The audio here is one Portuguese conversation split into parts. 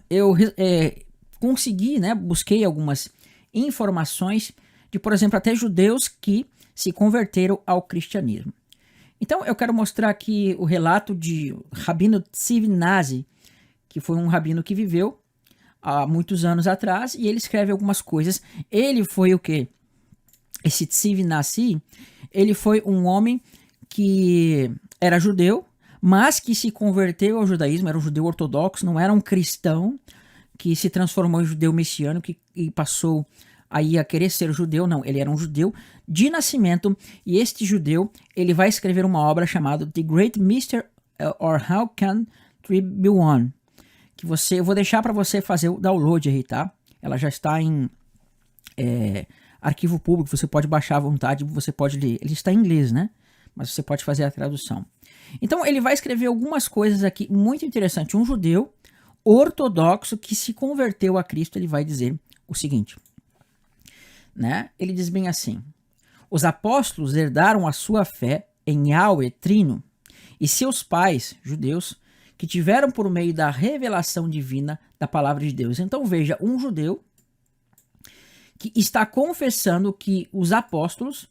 eu consegui, né, busquei algumas informações de, por exemplo, até judeus que se converteram ao cristianismo. Então eu quero mostrar aqui o relato de Rabino Tzvi Nasi, que foi um rabino que viveu há muitos anos atrás, e ele escreve algumas coisas. Ele foi o quê? Esse Tzvi Nasi, ele foi um homem que era judeu, mas que se converteu ao judaísmo, era um judeu ortodoxo, não era um cristão que se transformou em judeu messiânico e passou aí a querer ser judeu, não, ele era um judeu de nascimento, e este judeu, ele vai escrever uma obra chamada The Great Mystery or How Can Tree Be One, que eu vou deixar para você fazer o download aí, tá? Ela já está em arquivo público, você pode baixar à vontade, você pode ler. Ele está em inglês, né? Mas você pode fazer a tradução. Então ele vai escrever algumas coisas aqui muito interessantes. Um judeu ortodoxo que se converteu a Cristo, ele vai dizer o seguinte, né? Ele diz bem assim: os apóstolos herdaram a sua fé em Yahweh Trino, e seus pais, judeus, que tiveram por meio da revelação divina da palavra de Deus. Então veja, um judeu que está confessando que os apóstolos,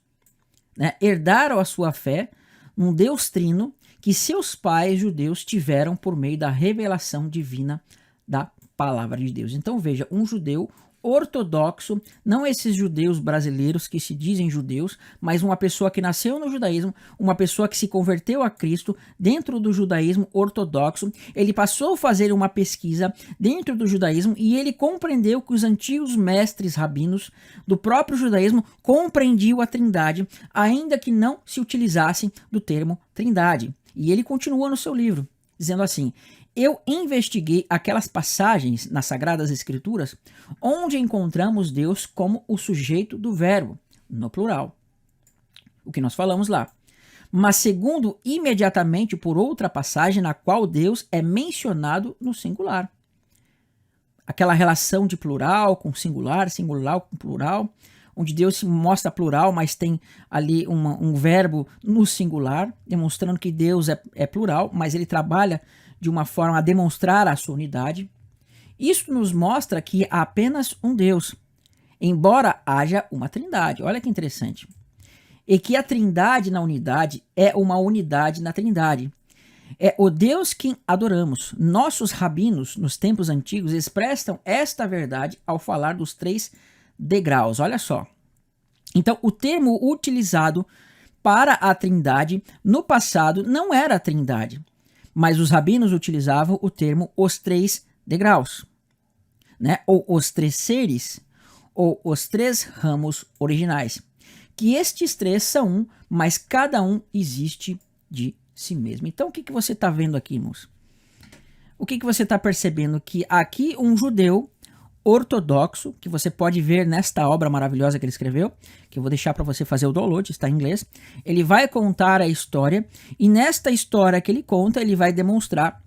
né, herdaram a sua fé num Deus trino que seus pais judeus tiveram por meio da revelação divina da palavra de Deus. Então veja, um judeu ortodoxo, não esses judeus brasileiros que se dizem judeus, mas uma pessoa que nasceu no judaísmo, uma pessoa que se converteu a Cristo dentro do judaísmo ortodoxo. Ele passou a fazer uma pesquisa dentro do judaísmo e ele compreendeu que os antigos mestres rabinos do próprio judaísmo compreendiam a trindade, ainda que não se utilizassem do termo trindade. E ele continua no seu livro, dizendo assim: eu investiguei aquelas passagens nas Sagradas Escrituras onde encontramos Deus como o sujeito do verbo, no plural. O que nós falamos lá. Mas segundo imediatamente por outra passagem na qual Deus é mencionado no singular. Aquela relação de plural com singular, singular com plural, onde Deus se mostra plural, mas tem ali um verbo no singular, demonstrando que Deus é plural, mas ele trabalha de uma forma a demonstrar a sua unidade. Isso nos mostra que há apenas um Deus, embora haja uma trindade. Olha que interessante. E que a trindade na unidade é uma unidade na trindade. É o Deus que adoramos. Nossos rabinos, nos tempos antigos, expressam esta verdade ao falar dos 3 degraus. Olha só. Então, o termo utilizado para a trindade no passado não era a trindade, mas os rabinos utilizavam o termo os 3 degraus, né? Ou os 3 seres, ou os 3 ramos originais. Que estes 3 são um, mas cada um existe de si mesmo. Então o que você está vendo aqui, irmãos? O que você está percebendo? Que aqui um judeu ortodoxo, que você pode ver nesta obra maravilhosa que ele escreveu, que eu vou deixar para você fazer o download, está em inglês, ele vai contar a história, e nesta história que ele conta, ele vai demonstrar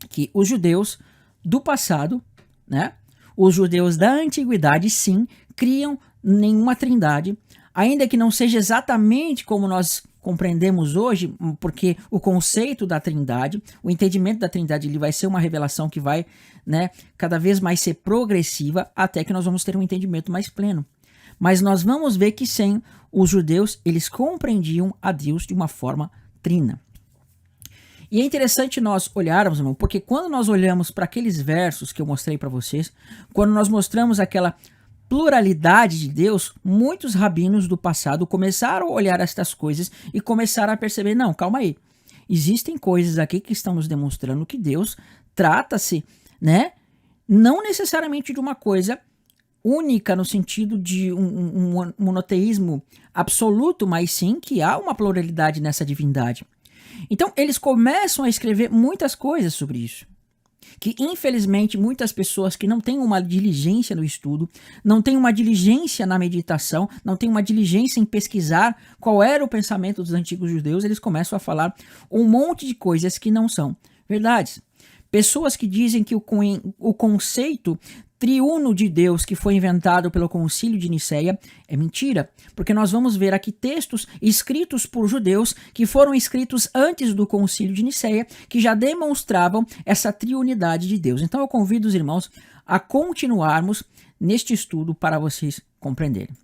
que os judeus do passado, né, os judeus da antiguidade, sim, criam nenhuma trindade, ainda que não seja exatamente como nós compreendemos hoje, porque o conceito da trindade, o entendimento da trindade, ele vai ser uma revelação que vai, né, cada vez mais ser progressiva, até que nós vamos ter um entendimento mais pleno. Mas nós vamos ver que sim, os judeus, eles compreendiam a Deus de uma forma trina. E é interessante nós olharmos, irmão, porque quando nós olhamos para aqueles versos que eu mostrei para vocês, quando nós mostramos aquela pluralidade de Deus, muitos rabinos do passado começaram a olhar estas coisas e começaram a perceber, não, calma aí, existem coisas aqui que estão nos demonstrando que Deus trata-se, né, não necessariamente de uma coisa única no sentido de um monoteísmo absoluto, mas sim que há uma pluralidade nessa divindade. Então eles começam a escrever muitas coisas sobre isso, que infelizmente muitas pessoas que não têm uma diligência no estudo, não têm uma diligência na meditação, não têm uma diligência em pesquisar qual era o pensamento dos antigos judeus, eles começam a falar um monte de coisas que não são verdades. Pessoas que dizem que o conceito triuno de Deus que foi inventado pelo Concílio de Nicéia é mentira, porque nós vamos ver aqui textos escritos por judeus que foram escritos antes do Concílio de Nicéia, que já demonstravam essa triunidade de Deus. Então eu convido os irmãos a continuarmos neste estudo para vocês compreenderem.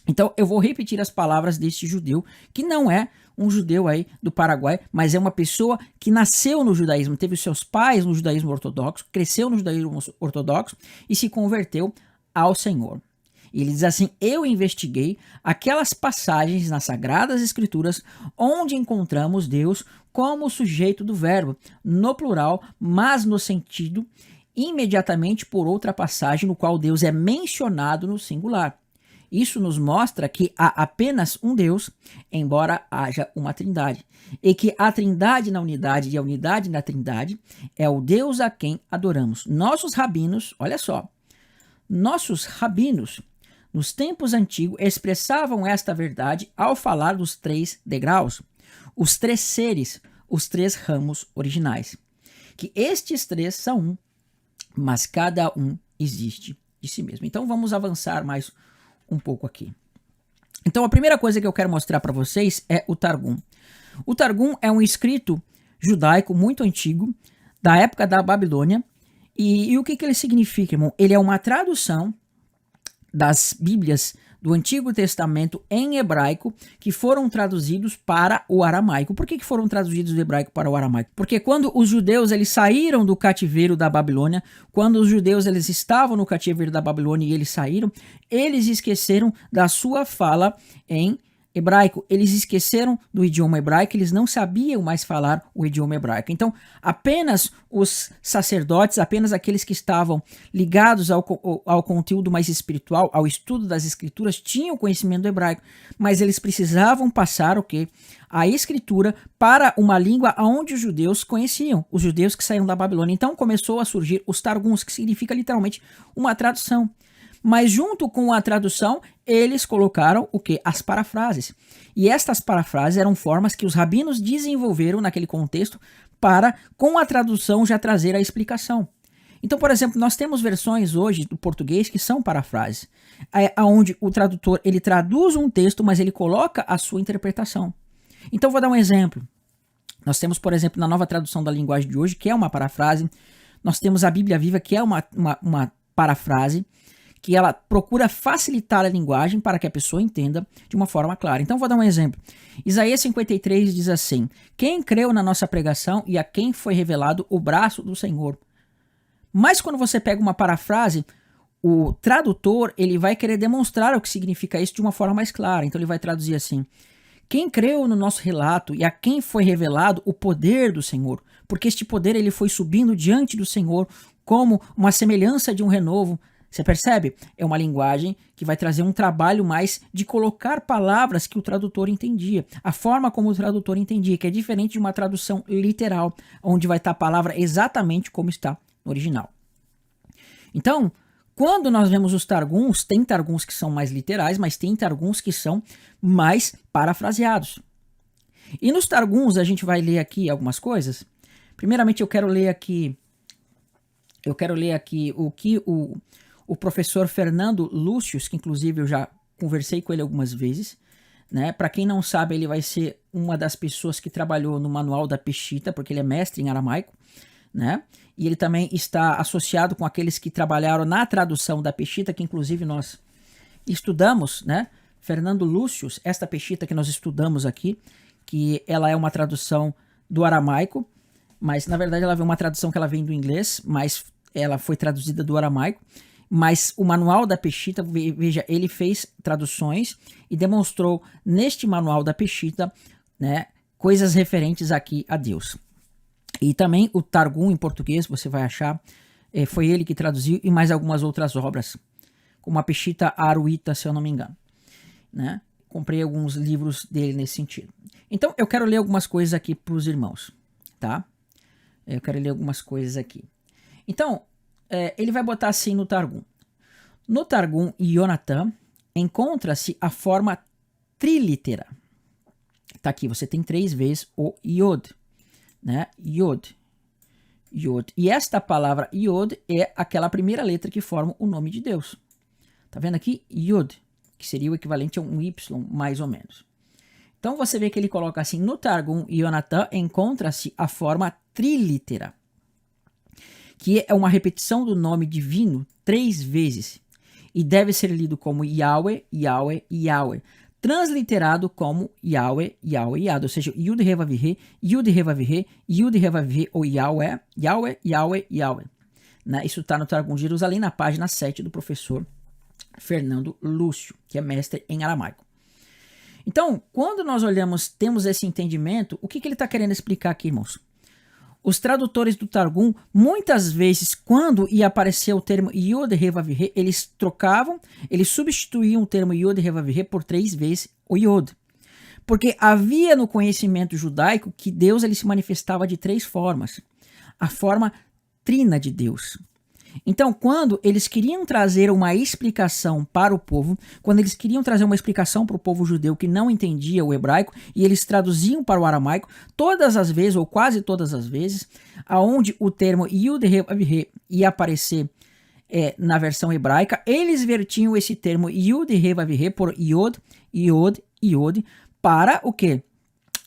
Então eu vou repetir as palavras deste judeu, que não é um judeu aí do Paraguai, mas é uma pessoa que nasceu no judaísmo, teve seus pais no judaísmo ortodoxo, cresceu no judaísmo ortodoxo e se converteu ao Senhor. E ele diz assim: eu investiguei aquelas passagens nas Sagradas Escrituras onde encontramos Deus como sujeito do verbo, no plural, mas no sentido imediatamente por outra passagem no qual Deus é mencionado no singular. Isso nos mostra que há apenas um Deus, embora haja uma trindade. E que a trindade na unidade e a unidade na trindade é o Deus a quem adoramos. Nossos rabinos, olha só, nossos rabinos, nos tempos antigos, expressavam esta verdade ao falar dos 3 degraus, os 3 seres, os 3 ramos originais. Que estes 3 são um, mas cada um existe de si mesmo. Então vamos avançar mais um pouco aqui. Então a primeira coisa que eu quero mostrar para vocês é o Targum. O Targum é um escrito judaico muito antigo, da época da Babilônia, e o que ele significa, irmão? Ele é uma tradução das Bíblias do Antigo Testamento em hebraico que foram traduzidos para o aramaico. Por que foram traduzidos do hebraico para o aramaico? Porque quando os judeus eles saíram do cativeiro da Babilônia, quando os judeus eles estavam no cativeiro da Babilônia e eles saíram, eles esqueceram da sua fala em hebraico, eles esqueceram do idioma hebraico, eles não sabiam mais falar o idioma hebraico. Então, apenas os sacerdotes, apenas aqueles que estavam ligados ao conteúdo mais espiritual, ao estudo das escrituras, tinham conhecimento do hebraico, mas eles precisavam passar o quê? A escritura para uma língua onde os judeus conheciam, os judeus que saíram da Babilônia. Então, começou a surgir os Targums, que significa literalmente uma tradução. Mas junto com a tradução, eles colocaram o quê? As parafrases. E estas parafrases eram formas que os rabinos desenvolveram naquele contexto para, com a tradução, já trazer a explicação. Então, por exemplo, nós temos versões hoje do português que são parafrases, onde o tradutor ele traduz um texto, mas ele coloca a sua interpretação. Então, vou dar um exemplo. Nós temos, por exemplo, na nova tradução da linguagem de hoje, que é uma parafrase. Nós temos a Bíblia Viva, que é uma parafrase, que ela procura facilitar a linguagem para que a pessoa entenda de uma forma clara. Então, vou dar um exemplo. Isaías 53 diz assim: quem creu na nossa pregação e a quem foi revelado o braço do Senhor? Mas quando você pega uma parafrase, o tradutor ele vai querer demonstrar o que significa isso de uma forma mais clara. Então, ele vai traduzir assim: quem creu no nosso relato e a quem foi revelado o poder do Senhor? Porque este poder ele foi subindo diante do Senhor como uma semelhança de um renovo. Você percebe? É uma linguagem que vai trazer um trabalho mais de colocar palavras que o tradutor entendia. A forma como o tradutor entendia, que é diferente de uma tradução literal, onde vai estar a palavra exatamente como está no original. Então, quando nós vemos os Targums, tem Targums que são mais literais, mas tem Targums que são mais parafraseados. E nos Targums a gente vai ler aqui algumas coisas. Primeiramente eu quero ler aqui o que o professor Fernando Lúcius, que inclusive eu já conversei com ele algumas vezes, né? Para quem não sabe, ele vai ser uma das pessoas que trabalhou no manual da Peshitta, porque ele é mestre em aramaico, né? E ele também está associado com aqueles que trabalharam na tradução da Peshitta, que inclusive nós estudamos, né? Fernando Lúcius, esta Peshitta que nós estudamos aqui, que ela é uma tradução do aramaico, mas na verdade ela é uma tradução que ela vem do inglês, mas ela foi traduzida do aramaico. Mas o manual da Peshitta, veja, ele fez traduções e demonstrou neste manual da Peshitta, né, coisas referentes aqui a Deus. E também o Targum em português, você vai achar, foi ele que traduziu, e mais algumas outras obras, como a Peshitta Aruita, se eu não me engano. Né? Comprei alguns livros dele nesse sentido. Então eu quero ler algumas coisas aqui para os irmãos. Tá? Eu quero ler algumas coisas aqui. Então, ele vai botar assim no Targum. No Targum Yonatan encontra-se a forma trilitera. Tá aqui, você tem 3 vezes o Yod, né? Yod. Yod. E esta palavra Yod é aquela primeira letra que forma o nome de Deus. Tá vendo aqui? Yod, que seria o equivalente a um Y, mais ou menos. Então você vê que ele coloca assim, no Targum Yonatan encontra-se a forma trilítera, que é uma repetição do nome divino 3 vezes, e deve ser lido como Yahweh, Yahweh, Yahweh, transliterado como Yahweh, Yahweh, Yahweh, ou seja, Yud Revav He, Yud Revav He, Yud Revav He, ou Yahweh, Yahweh, Yahweh, Yahweh. Né? Isso está no Targum de Jerusalém, na página 7 do professor Fernando Lúcio, que é mestre em aramaico. Então, quando nós olhamos, temos esse entendimento, o que ele está querendo explicar aqui, irmãos? Os tradutores do Targum, muitas vezes, quando ia aparecer o termo Yod Revav He, eles trocavam, eles substituíam o termo Yod Revav He por 3 vezes o Yod. Porque havia no conhecimento judaico que Deus ele se manifestava de 3 formas. A forma trina de Deus. Então, quando eles queriam trazer uma explicação para o povo, quando eles queriam trazer uma explicação para o povo judeu que não entendia o hebraico, e eles traduziam para o aramaico, todas as vezes, ou quase todas as vezes, aonde o termo Yud Revav He ia aparecer na versão hebraica, eles vertiam esse termo Yud Revav He por Yod, Yod, Yod, para o quê?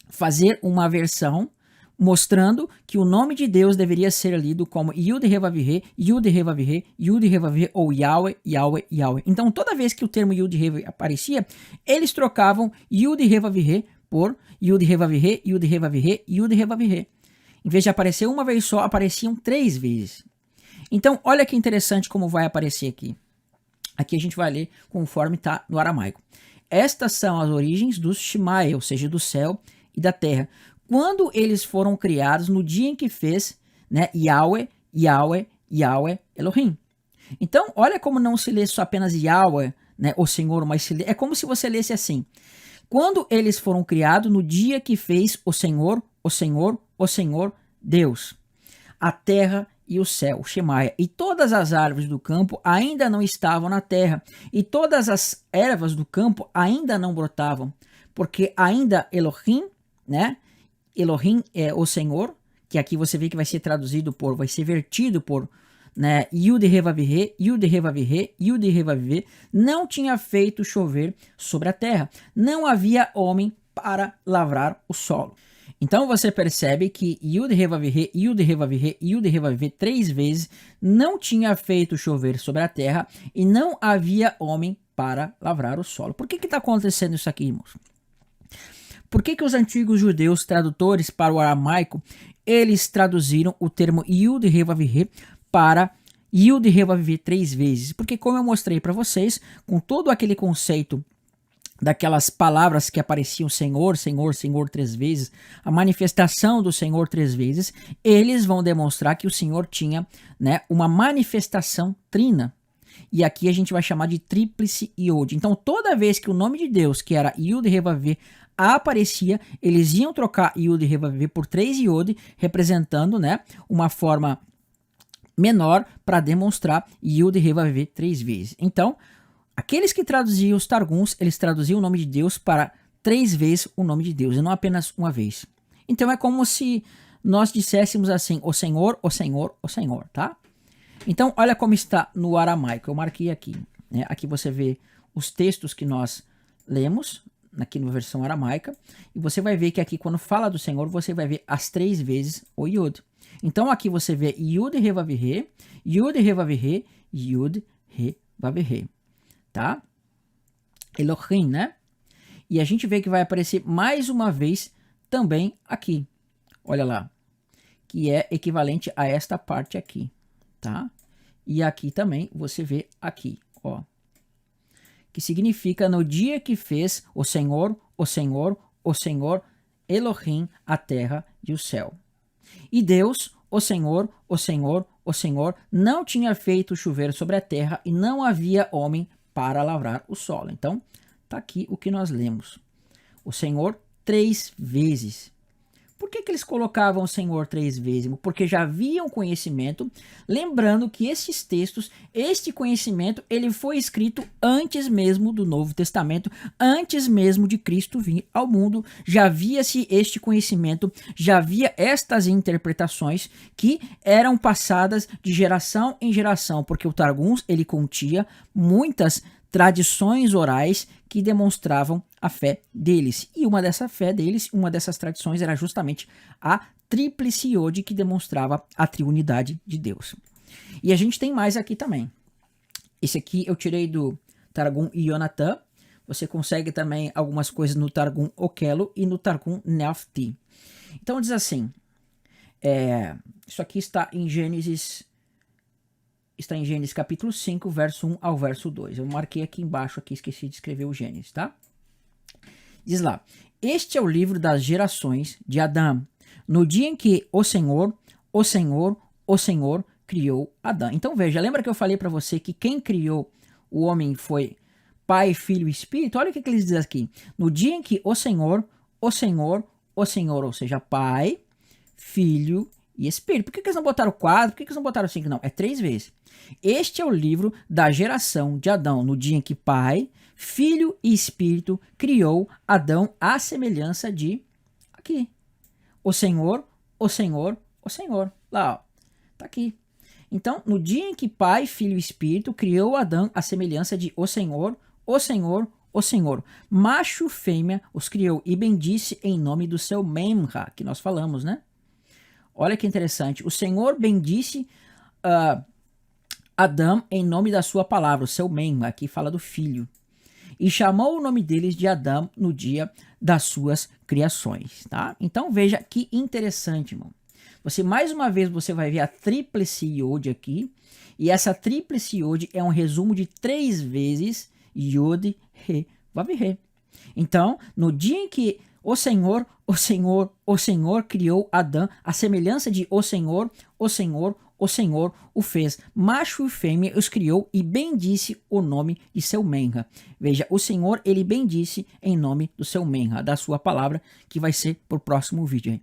Fazer uma versão mostrando que o nome de Deus deveria ser lido como Yud Revav He, Yud Revav He, Yud Revav He, ou Yahweh, Yahweh, Yahweh. Então, toda vez que o termo Yud Revav aparecia, eles trocavam Yud Revav He por Yud Revav He, Yud Revav He, Yud Revav He. Em vez de aparecer uma vez só, apareciam 3 vezes. Então, olha que interessante como vai aparecer aqui. Aqui a gente vai ler conforme está no aramaico. Estas são as origens dos Shemael, ou seja, do céu e da terra, quando eles foram criados no dia em que fez, né, Yahweh, Yahweh, Yahweh, Elohim. Então, olha como não se lê só apenas Yahweh, né, o Senhor, mas se lê, é como se você lesse assim. Quando eles foram criados no dia que fez o Senhor, o Senhor, o Senhor, Deus, a terra e o céu, Shemaia, e todas as árvores do campo ainda não estavam na terra, e todas as ervas do campo ainda não brotavam, porque ainda Elohim, né, Elohim é o Senhor, que aqui você vê que vai ser traduzido por, vai ser vertido por, né, Yud Revav He, Yud Revav He, Yud Revav He, não tinha feito chover sobre a terra. Não havia homem para lavrar o solo. Então você percebe que Yud Revav He, Yud Revav He, Yud Revav He 3 vezes não tinha feito chover sobre a terra e não havia homem para lavrar o solo. Por que está acontecendo isso aqui, irmãos? Por que os antigos judeus tradutores para o aramaico, eles traduziram o termo Yud Revav He para Yud Revav He 3 vezes? Porque como eu mostrei para vocês, com todo aquele conceito daquelas palavras que apareciam Senhor, Senhor, Senhor 3 vezes, a manifestação do Senhor 3 vezes, eles vão demonstrar que o Senhor tinha, né, uma manifestação trina. E aqui a gente vai chamar de tríplice Yod. Então toda vez que o nome de Deus, que era Yud Revav He, aparecia, eles iam trocar Yud Revav He por 3 Yod, representando, né, uma forma menor para demonstrar Yud Revav He 3 vezes. Então, aqueles que traduziam os Targums, eles traduziam o nome de Deus para 3 vezes o nome de Deus, e não apenas uma vez. Então é como se nós disséssemos assim, o Senhor, o Senhor, o Senhor, tá? Então, olha como está no aramaico, eu marquei aqui, né? Aqui você vê os textos que nós lemos, aqui na versão aramaica, e você vai ver que aqui quando fala do Senhor, você vai ver as 3 vezes o Yud. Então aqui você vê Yud Revav He, Yud Revav He, Yud Revav He, tá? Elohim, né? E a gente vê que vai aparecer mais uma vez também aqui, olha lá, que é equivalente a esta parte aqui, tá? E aqui também você vê aqui, ó, que significa no dia que fez o Senhor, o Senhor, o Senhor, Elohim, a terra e o céu. E Deus, o Senhor, o Senhor, o Senhor, não tinha feito chover sobre a terra e não havia homem para lavrar o solo. Então, tá aqui o que nós lemos. O Senhor 3 vezes. Por que eles colocavam o Senhor 3 vezes? Porque já haviam conhecimento, lembrando que esses textos, este conhecimento, ele foi escrito antes mesmo do Novo Testamento, antes mesmo de Cristo vir ao mundo, já havia-se este conhecimento, já havia estas interpretações que eram passadas de geração em geração, porque o Targum, ele continha muitas tradições orais que demonstravam a fé deles. E uma dessas tradições era justamente a Tríplice Iode, que demonstrava a triunidade de Deus. E a gente tem mais aqui também. Esse aqui eu tirei do Targum Yonatan. Você consegue também algumas coisas no Targum Okelo e no Targum Nephti. Então diz assim, isso aqui está em Gênesis capítulo 5, verso 1 ao verso 2. Eu marquei aqui embaixo, aqui esqueci de escrever o Gênesis, tá? Diz lá, este é o livro das gerações de Adão, no dia em que o Senhor criou Adão. Então veja, lembra que eu falei para você que quem criou o homem foi Pai, Filho e Espírito? Olha o que eles dizem aqui. No dia em que o Senhor, ou seja, Pai, Filho e Espírito. Por que eles não botaram 4? Por que eles não botaram 5? Não, é 3 vezes. Este é o livro da geração de Adão, no dia em que Pai, Filho e Espírito criou Adão à semelhança de aqui. O Senhor. Lá, ó. Tá aqui. Então, no dia em que Pai, Filho e Espírito criou Adão à semelhança de o Senhor, macho e fêmea os criou e bendisse em nome do seu Memra, que nós falamos, né? Olha que interessante. O Senhor bendisse Adão em nome da sua palavra, o seu Memra, aqui fala do filho. E chamou o nome deles de Adão no dia das suas criações, tá? Então veja que interessante, irmão. Mais uma vez, você vai ver a Tríplice Iode aqui. E essa Tríplice Iode é um resumo de 3 vezes Iode, Re, Vav, Re. Então, no dia em que o Senhor criou Adão, a semelhança de o Senhor o fez, macho e fêmea os criou e bendisse o nome de seu Menra. Veja, o Senhor, ele bendisse em nome do seu Menra, da sua palavra, que vai ser pro próximo vídeo.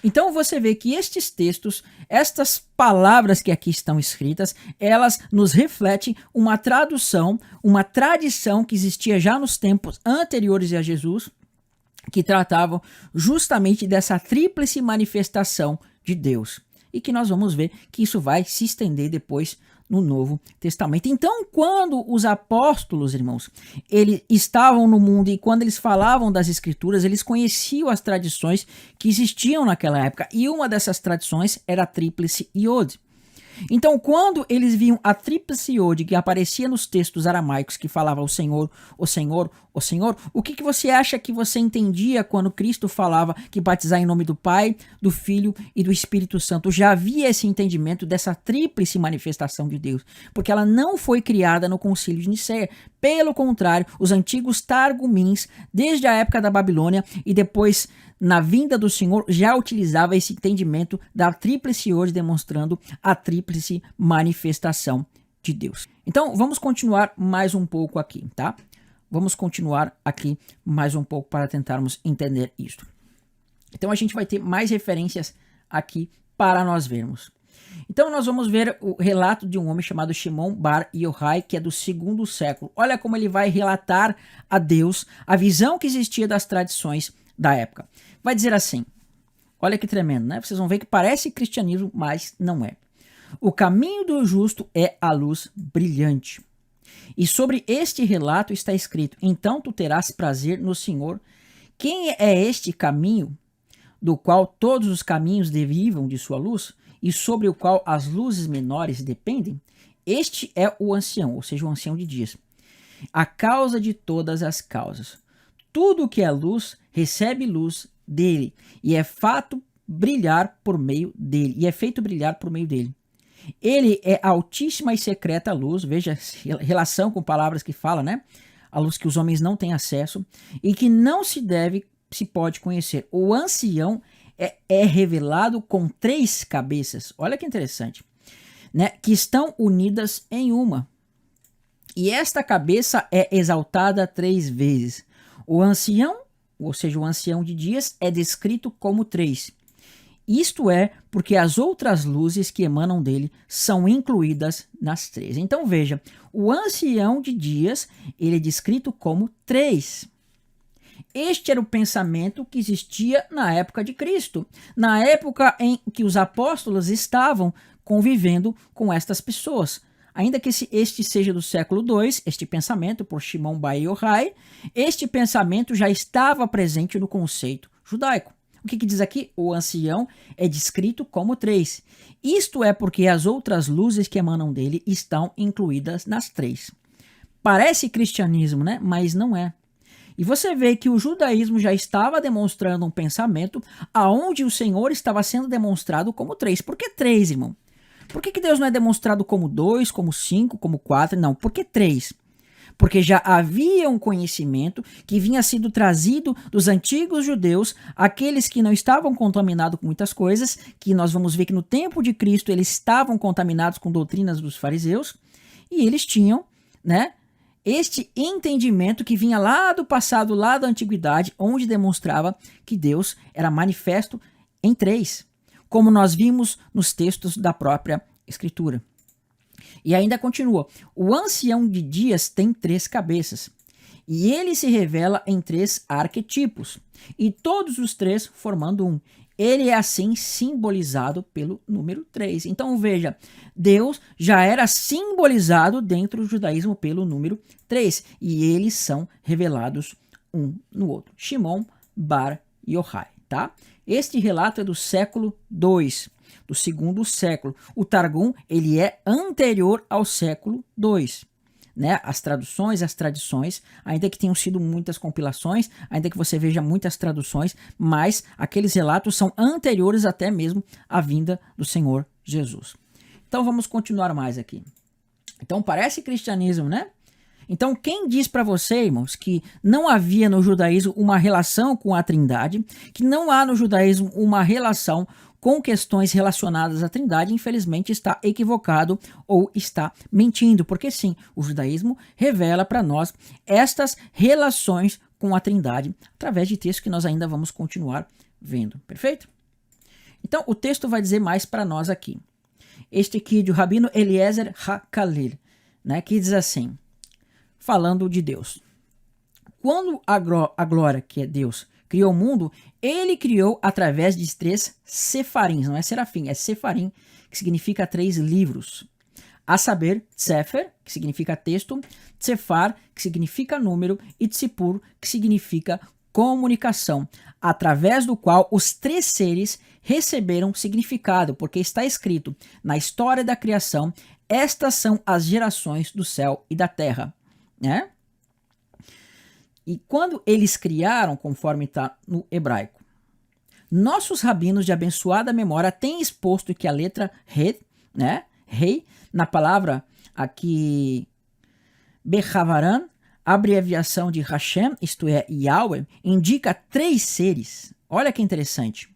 Então você vê que estes textos, estas palavras que aqui estão escritas, elas nos refletem uma tradução, uma tradição que existia já nos tempos anteriores a Jesus, que tratavam justamente dessa tríplice manifestação de Deus. E que nós vamos ver que isso vai se estender depois no Novo Testamento. Então, quando os apóstolos, irmãos, eles estavam no mundo e quando eles falavam das Escrituras, eles conheciam as tradições que existiam naquela época. E uma dessas tradições era a Tríplice Iode. Então, quando eles viam a Tríplice Iode que aparecia nos textos aramaicos que falava o Senhor, o que você acha que você entendia quando Cristo falava que batizar em nome do Pai, do Filho e do Espírito Santo? Já havia esse entendimento dessa tríplice manifestação de Deus, porque ela não foi criada no Concílio de Nicéia. Pelo contrário, os antigos Targumins, desde a época da Babilônia e depois na vinda do Senhor, já utilizava esse entendimento da Tríplice Iode, demonstrando a tríplice manifestação de Deus. Então, vamos continuar mais um pouco aqui, tá? Vamos continuar aqui mais um pouco para tentarmos entender isso. Então, a gente vai ter mais referências aqui para nós vermos. Então, nós vamos ver o relato de um homem chamado Shimon Bar Yochai, que é do 2º século. Olha como ele vai relatar a Deus, a visão que existia das tradições da época. Vai dizer assim, olha que tremendo, né? Vocês vão ver que parece cristianismo, mas não é. O caminho do justo é a luz brilhante. E sobre este relato está escrito, então tu terás prazer no Senhor. Quem é este caminho do qual todos os caminhos derivam de sua luz e sobre o qual as luzes menores dependem? Este é o ancião, ou seja, o ancião de dias. A causa de todas as causas. Tudo que é luz recebe luz dele e é feito brilhar por meio dele. Ele é altíssima e secreta luz, veja relação com palavras que fala, né? A luz que os homens não têm acesso e que não se pode conhecer. O ancião é revelado com 3 cabeças, olha que interessante, né? Que estão unidas em uma. E esta cabeça é exaltada 3 vezes. O ancião ou seja, o ancião de dias, é descrito como 3. Isto é, porque as outras luzes que emanam dele são incluídas nas 3. Então veja, o ancião de dias, ele é descrito como 3. Este era o pensamento que existia na época de Cristo, na época em que os apóstolos estavam convivendo com estas pessoas. Ainda que este seja do século II, este pensamento, por Shimon Bar Yochai, este pensamento já estava presente no conceito judaico. O que diz aqui? O ancião é descrito como 3. Isto é porque as outras luzes que emanam dele estão incluídas nas 3. Parece cristianismo, né? Mas não é. E você vê que o judaísmo já estava demonstrando um pensamento aonde o Senhor estava sendo demonstrado como 3. Por que 3, irmão? Por que Deus não é demonstrado como 2, como 5, como 4? Não, por que 3? Porque já havia um conhecimento que vinha sendo trazido dos antigos judeus, aqueles que não estavam contaminados com muitas coisas, que nós vamos ver que no tempo de Cristo eles estavam contaminados com doutrinas dos fariseus, e eles tinham, né, este entendimento que vinha lá do passado, lá da antiguidade, onde demonstrava que Deus era manifesto em 3, como nós vimos nos textos da própria Escritura. E ainda continua, o ancião de dias tem 3 cabeças, e ele se revela em 3 arquetipos, e todos os 3 formando um. Ele é assim simbolizado pelo número 3. Então veja, Deus já era simbolizado dentro do judaísmo pelo número 3, e eles são revelados um no outro. Shimon Bar Yochai, tá? Este relato é do século II, do segundo século. O Targum, ele é anterior ao século II. Né? As traduções, as tradições, ainda que tenham sido muitas compilações, ainda que você veja muitas traduções, mas aqueles relatos são anteriores até mesmo à vinda do Senhor Jesus. Então vamos continuar mais aqui. Então parece cristianismo, né? Então quem diz para você, irmãos, que não havia no judaísmo uma relação com a Trindade, que não há no judaísmo uma relação com questões relacionadas à Trindade, infelizmente está equivocado ou está mentindo, porque sim, o judaísmo revela para nós estas relações com a Trindade através de textos que nós ainda vamos continuar vendo, perfeito? Então o texto vai dizer mais para nós aqui. Este aqui do Rabino Eliezer HaKalil, né, que diz assim, falando de Deus. Quando a glória, que é Deus, criou o mundo, ele criou através de 3 sefarim, não é serafim, é sefarim, que significa 3 livros. A saber, Sefer, que significa texto, Tsefar, que significa número, e Tzipur, que significa comunicação, através do qual os 3 seres receberam significado, porque está escrito na história da criação, estas são as gerações do céu e da terra, né? E quando eles criaram, conforme está no hebraico, nossos rabinos de abençoada memória têm exposto que a letra He, né, Rei, na palavra aqui Behavaran, abreviação de Hashem, isto é, Yahweh, indica 3 seres. Olha que interessante.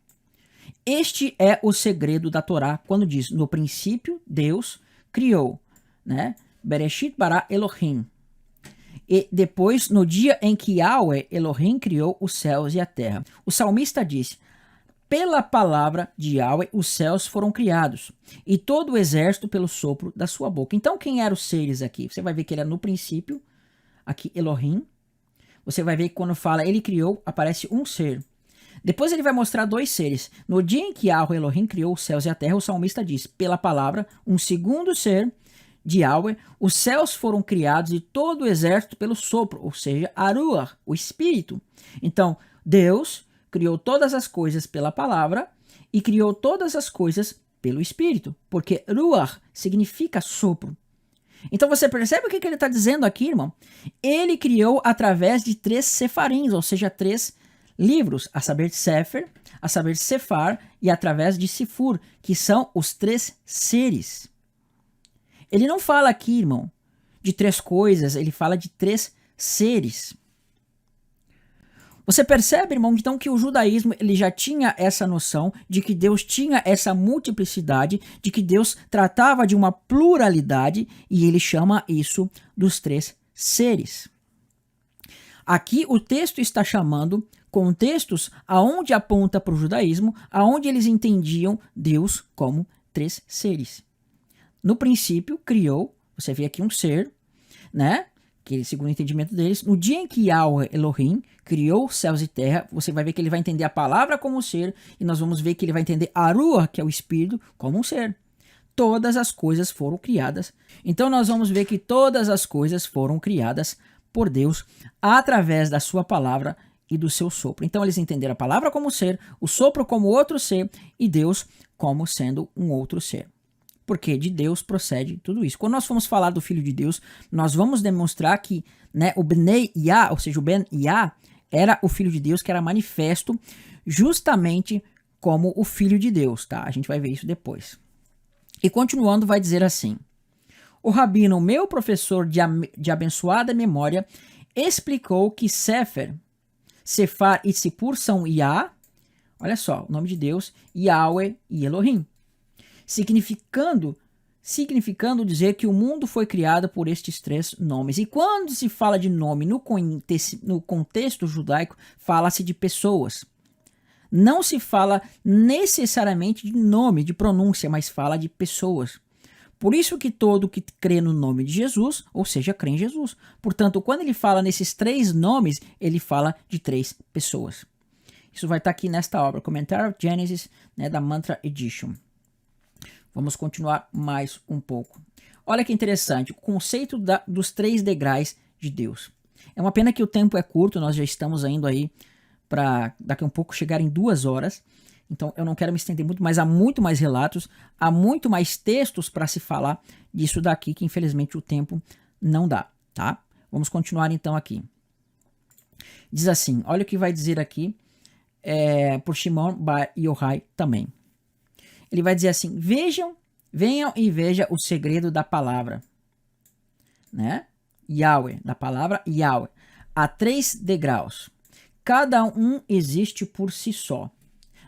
Este é o segredo da Torá, quando diz, no princípio, Deus criou, né, Bereshit bara Elohim. E depois, no dia em que Yahweh, Elohim, criou os céus e a terra. O salmista diz, pela palavra de Yahweh, os céus foram criados, e todo o exército pelo sopro da sua boca. Então, quem eram os seres aqui? Você vai ver que ele é no princípio, aqui Elohim. Você vai ver que quando fala ele criou, aparece um ser. Depois ele vai mostrar 2 seres. No dia em que Yahweh, Elohim, criou os céus e a terra, o salmista diz, pela palavra, um segundo ser de Yahweh, os céus foram criados e todo o exército pelo sopro, ou seja, Aruach, o espírito. Então, Deus criou todas as coisas pela palavra e criou todas as coisas pelo espírito, porque Ruach significa sopro. Então você percebe o que ele está dizendo aqui, irmão? Ele criou através de 3 sefarins, ou seja, 3 livros, a saber Sefer, a saber Sefar e através de Sifur, que são os 3 seres. Ele não fala aqui, irmão, de 3 coisas, ele fala de 3 seres. Você percebe, irmão, então que o judaísmo ele já tinha essa noção de que Deus tinha essa multiplicidade, de que Deus tratava de uma pluralidade e ele chama isso dos 3 seres. Aqui o texto está chamando contextos aonde aponta para o judaísmo, aonde eles entendiam Deus como três seres. No princípio, criou, você vê aqui um ser, né? Que segundo o entendimento deles, no dia em que Yahweh Elohim criou céus e terra, você vai ver que ele vai entender a palavra como ser, e nós vamos ver que ele vai entender a Ruach, que é o espírito, como um ser. Todas as coisas foram criadas. Então nós vamos ver que todas as coisas foram criadas por Deus através da sua palavra e do seu sopro. Então eles entenderam a palavra como ser, o sopro como outro ser e Deus como sendo um outro ser. Porque de Deus procede tudo isso. Quando nós formos falar do Filho de Deus, nós vamos demonstrar que, né, o Bnei Yah, ou seja, o Ben Yah, era o Filho de Deus que era manifesto justamente como o Filho de Deus, tá? A gente vai ver isso depois. E continuando, vai dizer assim: o rabino, meu professor de abençoada memória, explicou que Sefer, Sefar e Sipur são Yah, olha só, o nome de Deus, Yahweh e Elohim. Significando dizer que o mundo foi criado por estes três nomes. E quando se fala de nome no contexto judaico, fala-se de pessoas. Não se fala necessariamente de nome, de pronúncia, mas fala de pessoas. Por isso que todo que crê no nome de Jesus, ou seja, crê em Jesus. Portanto, quando ele fala nesses três nomes, ele fala de três pessoas. Isso vai estar aqui nesta obra, Commentary of Genesis, né, da Mantra Edition. Vamos continuar mais um pouco. Olha que interessante, o conceito dos três degraus de Deus. É uma pena que o tempo é curto, nós já estamos indo aí para daqui a um pouco chegar em 2 horas. Então eu não quero me estender muito, mas há muito mais relatos, há muito mais textos para se falar disso daqui, que infelizmente o tempo não dá, tá? Vamos continuar então aqui. Diz assim, olha o que vai dizer aqui por Shimon Bar Yochai também. Ele vai dizer assim: venham e vejam o segredo da palavra, né? Yahweh, da palavra Yahweh. Há 3 degraus. Cada um existe por si só.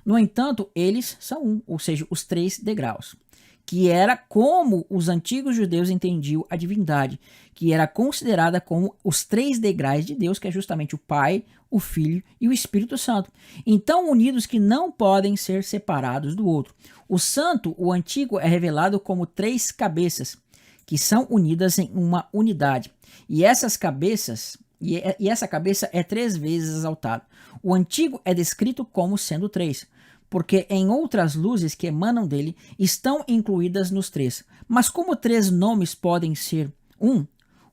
No entanto, eles são um, ou seja, os 3 degraus. Que era como os antigos judeus entendiam a divindade, que era considerada como os 3 degraus de Deus, que é justamente o Pai, o Filho e o Espírito Santo. Então unidos que não podem ser separados do outro. O santo, o antigo, é revelado como 3 cabeças, que são unidas em uma unidade. E essas cabeças, e essa cabeça é 3 vezes exaltada. O antigo é descrito como sendo 3, porque em outras luzes que emanam dele estão incluídas nos 3. Mas como 3 nomes podem ser um,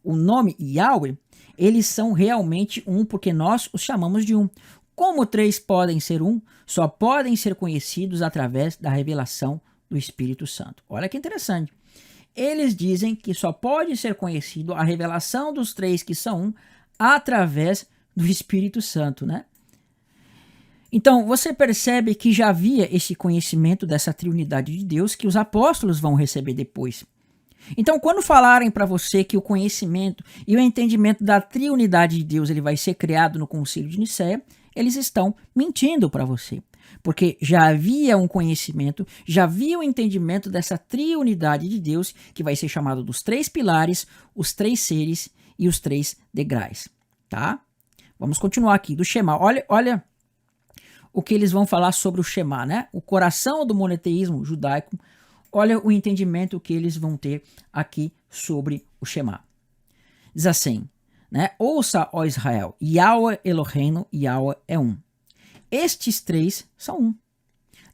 o nome Yahweh, eles são realmente um porque nós os chamamos de um. Como 3 podem ser um, só podem ser conhecidos através da revelação do Espírito Santo. Olha que interessante. Eles dizem que só pode ser conhecido a revelação dos 3 que são um através do Espírito Santo, né? Então, você percebe que já havia esse conhecimento dessa triunidade de Deus que os apóstolos vão receber depois. Então, quando falarem para você que o conhecimento e o entendimento da triunidade de Deus ele vai ser criado no Concílio de Nicéia, eles estão mentindo para você. Porque já havia um conhecimento, já havia um entendimento dessa triunidade de Deus, que vai ser chamado dos 3 pilares, os 3 seres e os 3 degraus. Tá? Vamos continuar aqui do Shema. Olha o que eles vão falar sobre o Shema, né? O coração do monoteísmo judaico. Olha o entendimento que eles vão ter aqui sobre o Shema. Diz assim, né? Ouça, ó Israel, Yahweh Eloheinu, Yahweh é um. Estes 3 são um.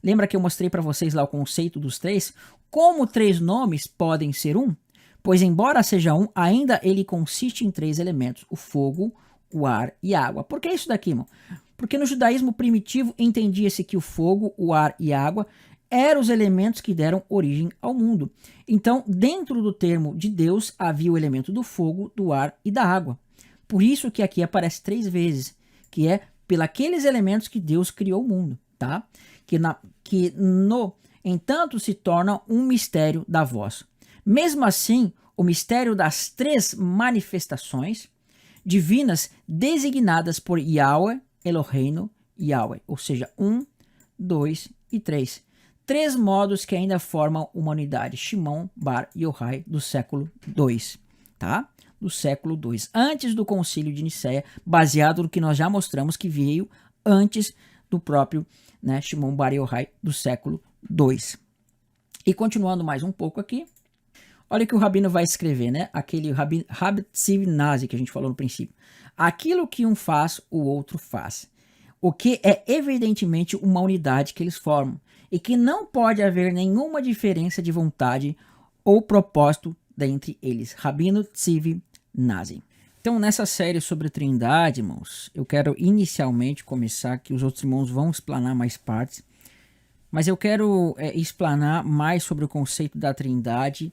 Lembra que eu mostrei para vocês lá o conceito dos 3? Como 3 nomes podem ser um? Pois embora seja um, ainda ele consiste em 3 elementos, o fogo, o ar e a água. Por que isso daqui, irmão? Porque no judaísmo primitivo entendia-se que o fogo, o ar e a água eram os elementos que deram origem ao mundo. Então, dentro do termo de Deus, havia o elemento do fogo, do ar e da água. Por isso que aqui aparece 3 vezes, que é pelos elementos que Deus criou o mundo, tá? Entanto, se torna um mistério da voz. Mesmo assim, o mistério das 3 manifestações divinas designadas por Yahweh, Eloheinu, Yahweh, ou seja, 1, 2 e 3. 3 modos que ainda formam uma unidade, Shimon Bar Yochai, do século II, tá? Do século II, antes do concílio de Nicéia, baseado no que nós já mostramos que veio antes do próprio, né, Shimon Bar Yochai do século II. E continuando mais um pouco aqui, olha o que o Rabino vai escrever, né? Aquele Rabbi Tziv Nazi que a gente falou no princípio. Aquilo que um faz, o outro faz. O que é evidentemente uma unidade que eles formam. E que não pode haver nenhuma diferença de vontade ou propósito dentre eles. Rabino Tziv Nazi. Então, nessa série sobre Trindade, irmãos, eu quero inicialmente começar, que os outros irmãos vão explanar mais partes, mas eu quero explanar mais sobre o conceito da Trindade,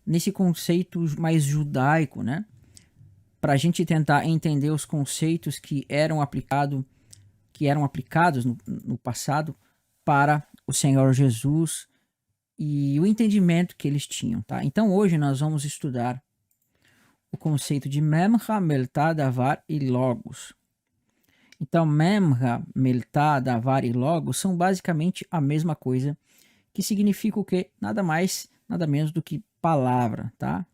nesse conceito mais judaico, né? Para a gente tentar entender os conceitos que eram aplicados no passado para o Senhor Jesus e o entendimento que eles tinham, tá? Então hoje nós vamos estudar o conceito de Memra, Meltá, Davar e Logos. Então Memra, Meltá, Davar e Logos são basicamente a mesma coisa, que significa o quê? Nada mais, nada menos do que palavra, tá?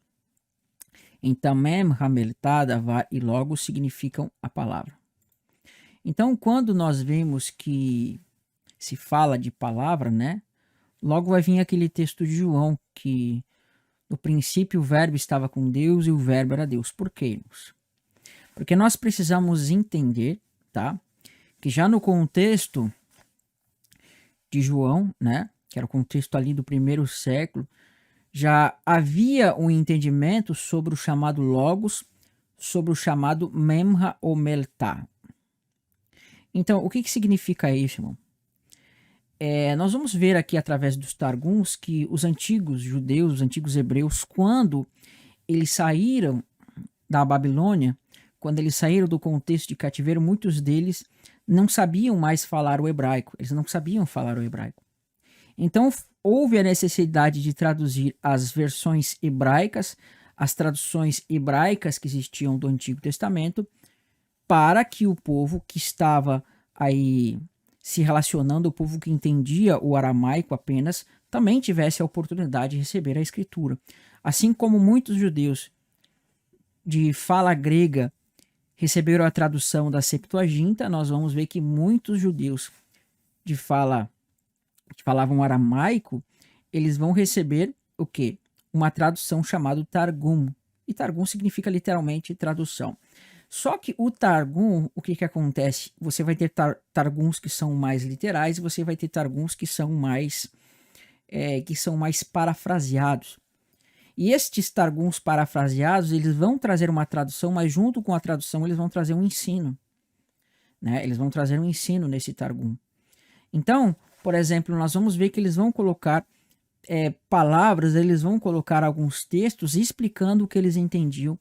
Então Memra, Meltá, Davar e Logos significam a palavra. Então quando nós vemos que se fala de palavra, né? Logo vai vir aquele texto de João que no princípio o verbo estava com Deus e o verbo era Deus. Por quê, irmãos? Porque nós precisamos entender, tá? Que já no contexto de João, né? Que era o contexto ali do primeiro século, já havia um entendimento sobre o chamado Logos, sobre o chamado Memra ou Meltá. Então, o que significa isso, irmão? Nós vamos ver aqui através dos Targums que os antigos judeus, os antigos hebreus, quando eles saíram da Babilônia, quando eles saíram do contexto de cativeiro, muitos deles não sabiam mais falar o hebraico, eles não sabiam falar o hebraico. Então houve a necessidade de traduzir as versões hebraicas, as traduções hebraicas que existiam do Antigo Testamento, para que o povo que estava aí se relacionando, o povo que entendia o aramaico apenas, também tivesse a oportunidade de receber a escritura. Assim como muitos judeus de fala grega receberam a tradução da Septuaginta, nós vamos ver que muitos judeus que falavam aramaico, eles vão receber o quê? Uma tradução chamada Targum. E Targum significa literalmente tradução. Só que o Targum, o que acontece? Você vai ter Targums que são mais literais e você vai ter Targums que são mais parafraseados. E estes Targums parafraseados, eles vão trazer uma tradução, mas junto com a tradução eles vão trazer um ensino. Né? Eles vão trazer um ensino nesse Targum. Então, por exemplo, nós vamos ver que eles vão colocar palavras, eles vão colocar alguns textos explicando o que eles entendiam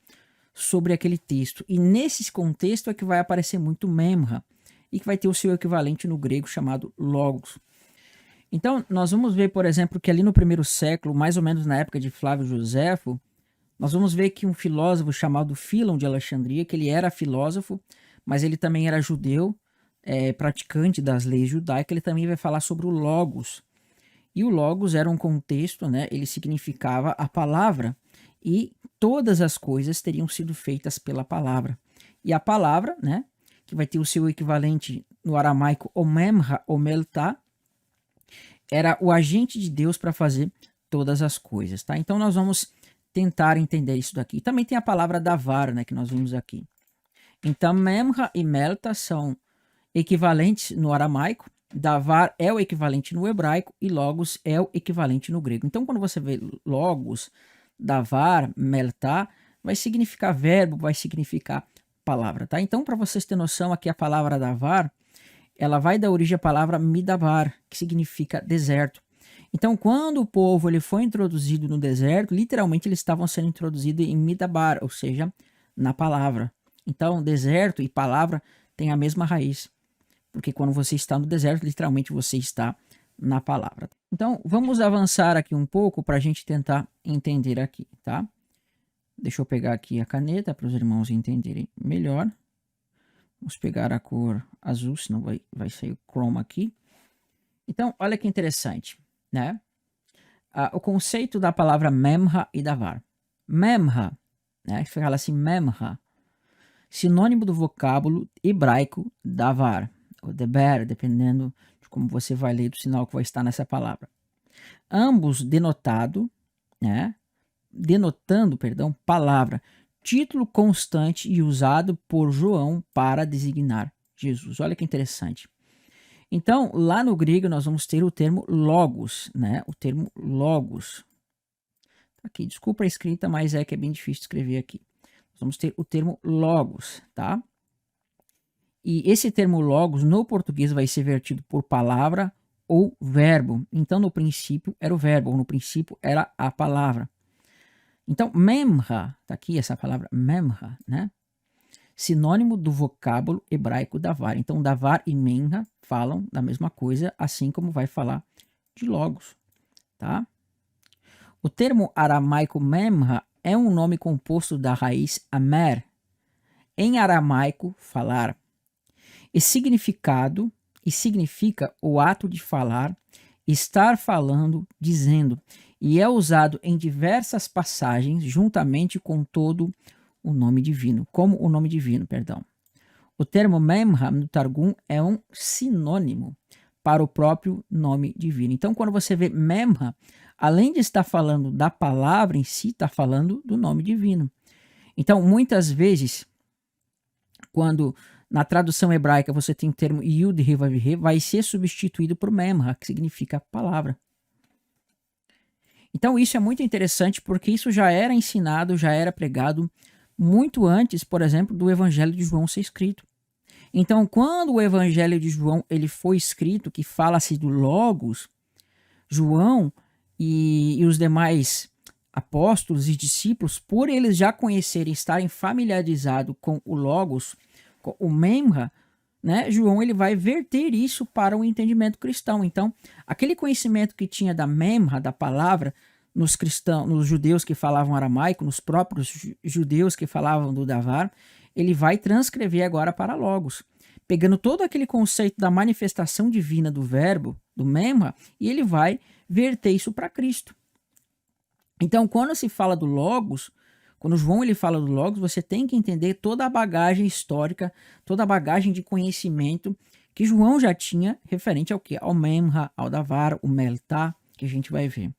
sobre aquele texto. E nesse contexto é que vai aparecer muito Memra e que vai ter o seu equivalente no grego chamado Logos. Então, nós vamos ver, por exemplo, que ali no primeiro século, mais ou menos na época de Flávio Josefo, nós vamos ver que um filósofo chamado Filon de Alexandria, que ele era filósofo, mas ele também era judeu, praticante das leis judaicas, ele também vai falar sobre o Logos. E o Logos era um contexto, né? Ele significava a palavra, e todas as coisas teriam sido feitas pela palavra. E a palavra, né, que vai ter o seu equivalente no aramaico, o Memra, o Meltá, era o agente de Deus para fazer todas as coisas, tá? Então nós vamos tentar entender isso daqui. Também tem a palavra Davar, né, que nós vimos aqui. Então Memra e Meltá são equivalentes no aramaico, Davar é o equivalente no hebraico e Logos é o equivalente no grego. Então quando você vê Logos, Davar, Meltá, vai significar verbo, vai significar palavra, tá? Então, para vocês terem noção, aqui a palavra Davar, ela vai dar origem à palavra Midabar, que significa deserto. Então, quando o povo ele foi introduzido no deserto, literalmente eles estavam sendo introduzidos em Midabar, ou seja, na palavra. Então, deserto e palavra têm a mesma raiz, porque quando você está no deserto, literalmente você está na palavra. Então, vamos avançar aqui um pouco para a gente tentar entender aqui, tá? Deixa eu pegar aqui a caneta para os irmãos entenderem melhor. Vamos pegar a cor azul, senão vai sair o chroma aqui. Então, olha que interessante, né? O conceito da palavra Memra e Davar. Memra, né? Fala assim, Memra, sinônimo do vocábulo hebraico Davar, ou deber, dependendo de como você vai ler do sinal que vai estar nessa palavra. Ambos denotando, palavra, título constante e usado por João para designar Jesus. Olha que interessante. Então, lá no grego nós vamos ter o termo logos, O termo logos. Aqui, desculpa a escrita, mas é que é bem difícil escrever aqui. Nós vamos ter o termo logos, tá? E esse termo logos no português vai ser vertido por palavra ou verbo. Então, no princípio era o verbo, ou no princípio era a palavra. Então, memra, tá aqui essa palavra memra, Sinônimo do vocábulo hebraico davar. Então, davar e memra falam da mesma coisa, assim como vai falar de logos, tá? O termo aramaico memra é um nome composto da raiz amer, em aramaico falar, e significa o ato de falar, estar falando, dizendo, e é usado em diversas passagens juntamente com todo o nome divino, O termo memra no Targum é um sinônimo para o próprio nome divino. Então, quando você vê memra, além de estar falando da palavra em si, está falando do nome divino. Então, muitas vezes, quando na tradução hebraica você tem o termo Yud He Vav He, vai ser substituído por memra, que significa palavra. Então, isso é muito interessante porque isso já era ensinado, já era pregado muito antes, por exemplo, do Evangelho de João ser escrito. Então, quando o Evangelho de João ele foi escrito, que fala-se do Logos, João e os demais apóstolos e discípulos, por eles já conhecerem, estarem familiarizados com o Logos, com o Memra, João ele vai verter isso para o entendimento cristão. Então, aquele conhecimento que tinha da Memra, da palavra, nos cristãos, nos judeus que falavam aramaico, nos próprios judeus que falavam do davar, ele vai transcrever agora para Logos, pegando todo aquele conceito da manifestação divina do verbo, do Memra, e ele vai verter isso para Cristo. Então, quando se fala do Logos, quando João ele fala do Logos, você tem que entender toda a bagagem histórica, toda a bagagem de conhecimento que João já tinha referente ao quê? Ao Memra, ao davar, o Meltá, que a gente vai ver.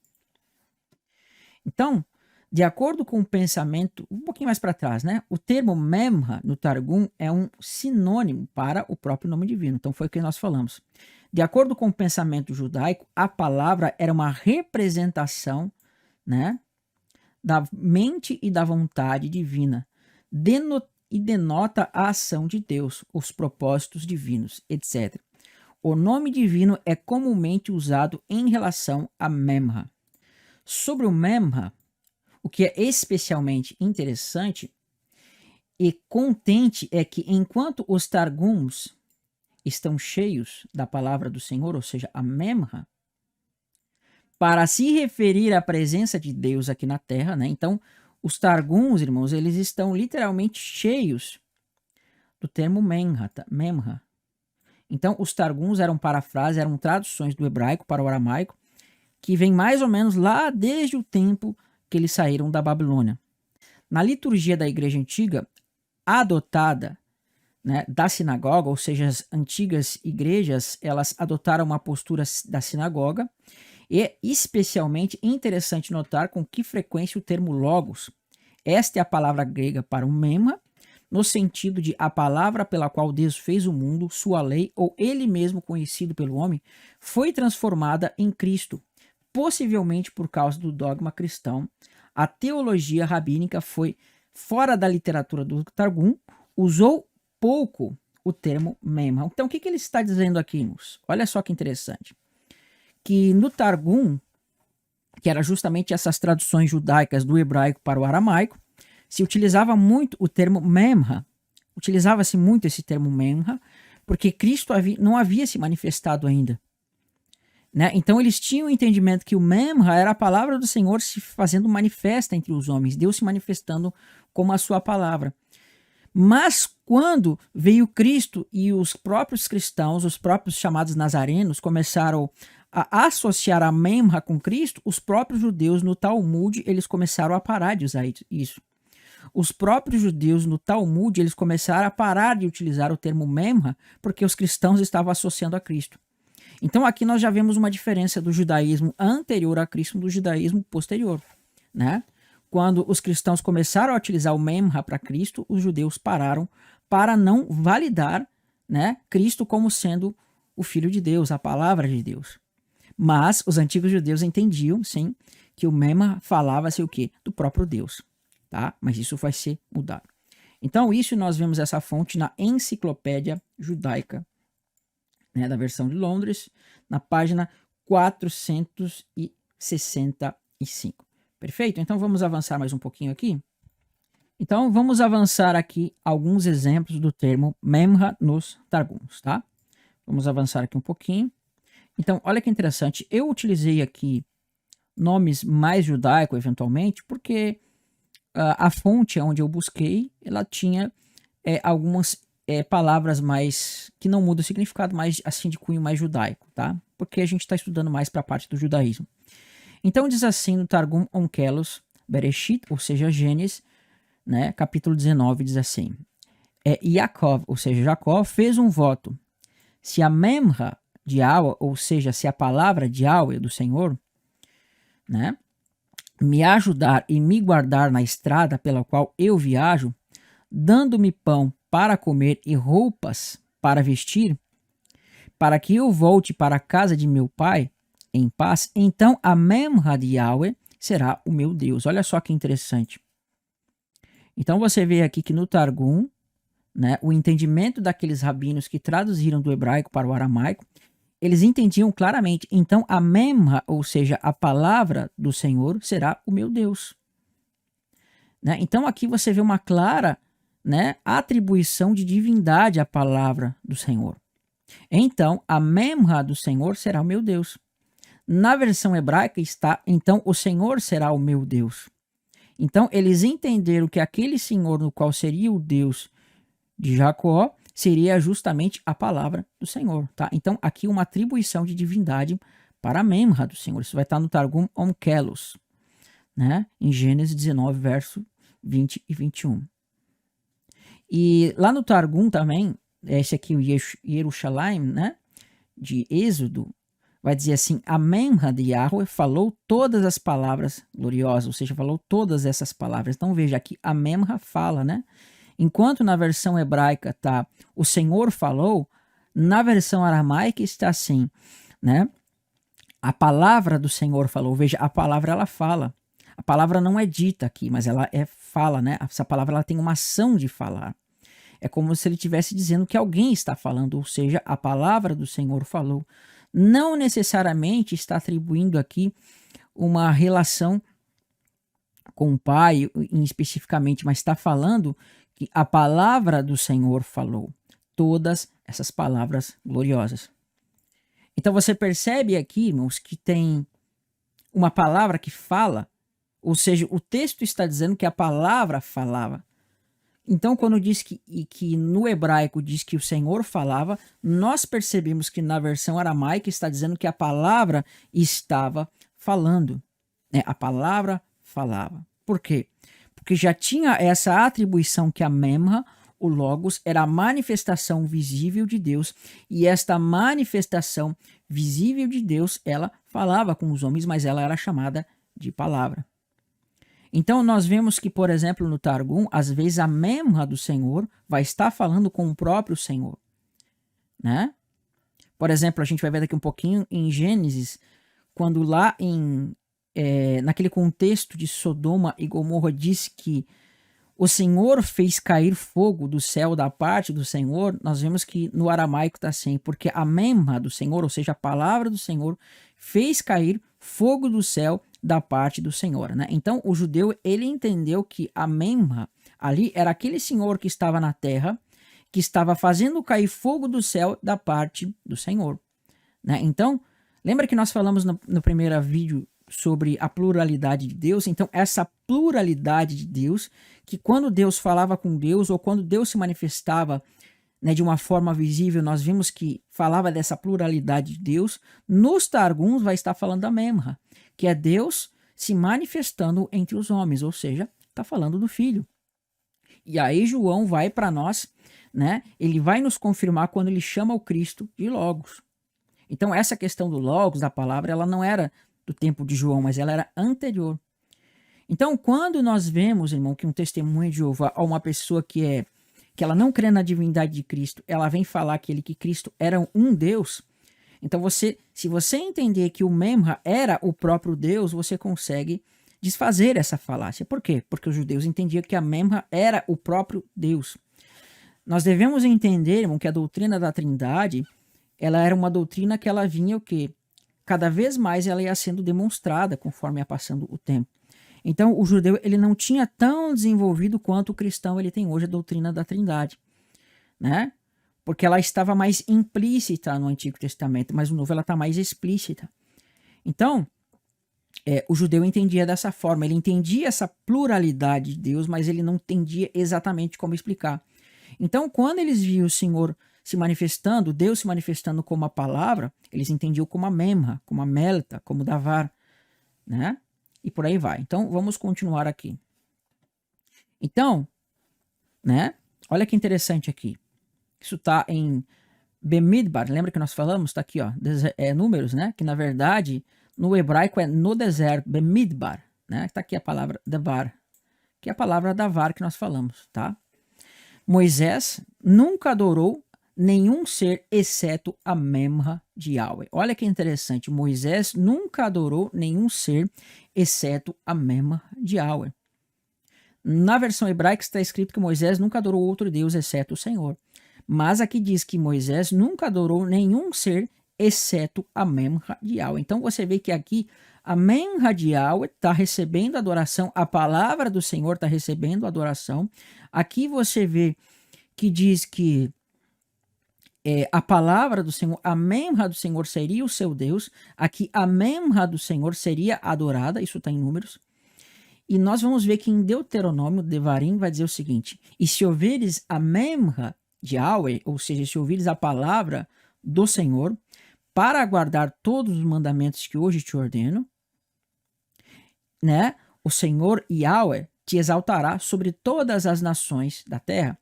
Então, de acordo com o pensamento, um pouquinho mais para trás, o termo Memra no Targum é um sinônimo para o próprio nome divino. Então, foi o que nós falamos. De acordo com o pensamento judaico, a palavra era uma representação, da mente e da vontade divina, e denota a ação de Deus, os propósitos divinos, etc. O nome divino é comumente usado em relação a Memra. Sobre o Memra, o que é especialmente interessante e contente é que enquanto os Targums estão cheios da palavra do Senhor, ou seja, a Memra, para se referir à presença de Deus aqui na Terra, Então, os Targums, irmãos, eles estão literalmente cheios do termo Memra. Então, os Targums eram parafrases, eram traduções do hebraico para o aramaico, que vem mais ou menos lá desde o tempo que eles saíram da Babilônia. Na liturgia da Igreja Antiga, adotada da sinagoga, ou seja, as antigas igrejas, elas adotaram uma postura da sinagoga, e é especialmente interessante notar com que frequência o termo logos, esta é a palavra grega para o memra, no sentido de a palavra pela qual Deus fez o mundo, sua lei, ou ele mesmo conhecido pelo homem, foi transformada em Cristo. Possivelmente por causa do dogma cristão, a teologia rabínica foi fora da literatura do Targum, usou pouco o termo memra. Então, o que ele está dizendo aqui, irmãos? Olha só que interessante. Que no Targum, que era justamente essas traduções judaicas do hebraico para o aramaico, se utilizava muito o termo memra, utilizava-se muito esse termo memra, porque Cristo não havia se manifestado ainda. Então eles tinham o entendimento que o memra era a palavra do Senhor se fazendo manifesta entre os homens, Deus se manifestando como a sua palavra. Mas quando veio Cristo e os próprios cristãos, os próprios chamados nazarenos, começaram a associar a memra com Cristo, os próprios judeus no Talmud, eles começaram a parar de usar isso. os próprios judeus no Talmud, eles começaram a parar de utilizar o termo Memra, porque os cristãos estavam associando a Cristo. Então aqui nós já vemos uma diferença do judaísmo anterior a Cristo do judaísmo posterior, né? Quando os cristãos começaram a utilizar o Memra para Cristo, os judeus pararam para não validar, né, Cristo como sendo o Filho de Deus, a palavra de Deus. Mas os antigos judeus entendiam, sim, que o Memra falava-se o quê? Do próprio Deus, tá? Mas isso vai ser mudado. Então isso nós vemos essa fonte na Enciclopédia Judaica, né, da versão de Londres, na página 465. Perfeito? Então vamos avançar mais um pouquinho aqui. Então vamos avançar aqui alguns exemplos do termo Memra nos Targums, tá? Vamos avançar aqui um pouquinho. Então, olha que interessante. Eu utilizei aqui nomes mais judaicos, eventualmente, porque a fonte onde eu busquei, ela tinha algumas palavras mais que não mudam o significado, mas assim de cunho mais judaico, tá? Porque a gente está estudando mais para a parte do judaísmo. Então diz assim no Targum Onkelos Bereshit, ou seja, Gênesis, né, capítulo 19, diz assim: Yaakov, ou seja, Jacó, fez um voto. Se a Memra de Yahweh, ou seja, se a palavra de Yahweh, do Senhor, né, me ajudar e me guardar na estrada pela qual eu viajo, dando-me pão para comer e roupas para vestir, para que eu volte para a casa de meu pai em paz, então a Memra de Yahweh será o meu Deus. Olha só que interessante. Então você vê aqui que no Targum, né, o entendimento daqueles rabinos que traduziram do hebraico para o aramaico, eles entendiam claramente. Então a Memra, ou seja, a palavra do Senhor, será o meu Deus. Né? Então aqui você vê uma clara, né, atribuição de divindade à palavra do Senhor. Então a Memra do Senhor será o meu Deus. Na versão hebraica está, então o Senhor será o meu Deus. Então eles entenderam que aquele Senhor no qual seria o Deus de Jacó seria justamente a palavra do Senhor, tá? Então aqui uma atribuição de divindade para a Memra do Senhor. Isso vai estar no Targum Onkelos, né? Em Gênesis 19, verso 20 e 21. E lá no Targum também, esse aqui o Yerushalayim, né? De Êxodo, vai dizer assim: a Memra de Yahweh falou todas as palavras gloriosas, ou seja, falou todas essas palavras. Então veja aqui, a Memra fala, né? Enquanto na versão hebraica tá o Senhor falou, na versão aramaica está assim, né? A palavra do Senhor falou. Veja, a palavra ela fala. A palavra não é dita aqui, mas ela fala, né? Essa palavra ela tem uma ação de falar. É como se ele estivesse dizendo que alguém está falando, ou seja, a palavra do Senhor falou. Não necessariamente está atribuindo aqui uma relação com o Pai, especificamente, mas está falando que a palavra do Senhor falou. Todas essas palavras gloriosas. Então você percebe aqui, irmãos, que tem uma palavra que fala, ou seja, o texto está dizendo que a palavra falava. Então, quando diz que no hebraico diz que o Senhor falava, nós percebemos que na versão aramaica está dizendo que a palavra estava falando. Né? A palavra falava. Por quê? Porque já tinha essa atribuição que a Memra, o Logos, era a manifestação visível de Deus, e esta manifestação visível de Deus, ela falava com os homens, mas ela era chamada de palavra. Então nós vemos que, por exemplo, no Targum, às vezes a Memra do Senhor vai estar falando com o próprio Senhor, né? Por exemplo, a gente vai ver daqui um pouquinho em Gênesis, quando lá naquele contexto de Sodoma e Gomorra diz que o Senhor fez cair fogo do céu da parte do Senhor, nós vemos que no aramaico está assim, porque a Memra do Senhor, ou seja, a palavra do Senhor, fez cair fogo do céu da parte do Senhor, né? Então o judeu ele entendeu que a Memra ali era aquele Senhor que estava na terra, que estava fazendo cair fogo do céu da parte do Senhor, né? Então lembra que nós falamos no primeiro vídeo sobre a pluralidade de Deus? Então essa pluralidade de Deus, que quando Deus falava com Deus ou quando Deus se manifestava, né, de uma forma visível, nós vimos que falava dessa pluralidade de Deus. Nos Targums vai estar falando da Memra, que é Deus se manifestando entre os homens, ou seja, está falando do Filho. E aí João vai para nós, né? Ele vai nos confirmar quando ele chama o Cristo de Logos. Então essa questão do Logos, da palavra, ela não era do tempo de João, mas ela era anterior. Então quando nós vemos, irmão, que um testemunho de Jeová ou uma pessoa que ela não crê na divindade de Cristo, ela vem falar que Cristo era um Deus. Então se você entender que o Memra era o próprio Deus, você consegue desfazer essa falácia. Por quê? Porque os judeus entendiam que a Memra era o próprio Deus. Nós devemos entender, irmão, que a doutrina da Trindade, ela era uma doutrina que ela vinha o quê? Cada vez mais ela ia sendo demonstrada conforme ia passando o tempo. Então o judeu ele não tinha tão desenvolvido quanto o cristão ele tem hoje a doutrina da Trindade, né? Porque ela estava mais implícita no Antigo Testamento, mas no Novo ela está mais explícita. Então, o judeu entendia dessa forma, ele entendia essa pluralidade de Deus, mas ele não entendia exatamente como explicar. Então, quando eles viam o Senhor se manifestando, Deus se manifestando como a palavra, eles entendiam como a Memra, como a Melta, como Davar, né? E por aí vai. Então, vamos continuar aqui. Então, né? Olha que interessante aqui. Isso está em Bemidbar, lembra que nós falamos? Está aqui, ó, números, né? Que na verdade, no hebraico é no deserto, Bemidbar, né? Está aqui a palavra Davar, que é a palavra Davar que nós falamos, tá? Moisés nunca adorou nenhum ser exceto a Memra de Yahweh. Olha que interessante, Moisés nunca adorou nenhum ser exceto a Memra de Yahweh. Na versão hebraica está escrito que Moisés nunca adorou outro Deus exceto o Senhor. Mas aqui diz que Moisés nunca adorou nenhum ser exceto a Memra de Yahweh. Então você vê que aqui a Memra de Yahweh está recebendo adoração, a palavra do Senhor está recebendo adoração. Aqui você vê que diz que a palavra do Senhor, a Memra do Senhor seria o seu Deus. Aqui a Memra do Senhor seria adorada, isso está em Números. E nós vamos ver que em Deuteronômio, Devarim vai dizer o seguinte: e se ouvires a Memra de Yahweh, ou seja, se ouvires a palavra do Senhor, para guardar todos os mandamentos que hoje te ordeno, né? O Senhor Yahweh te exaltará sobre todas as nações da terra,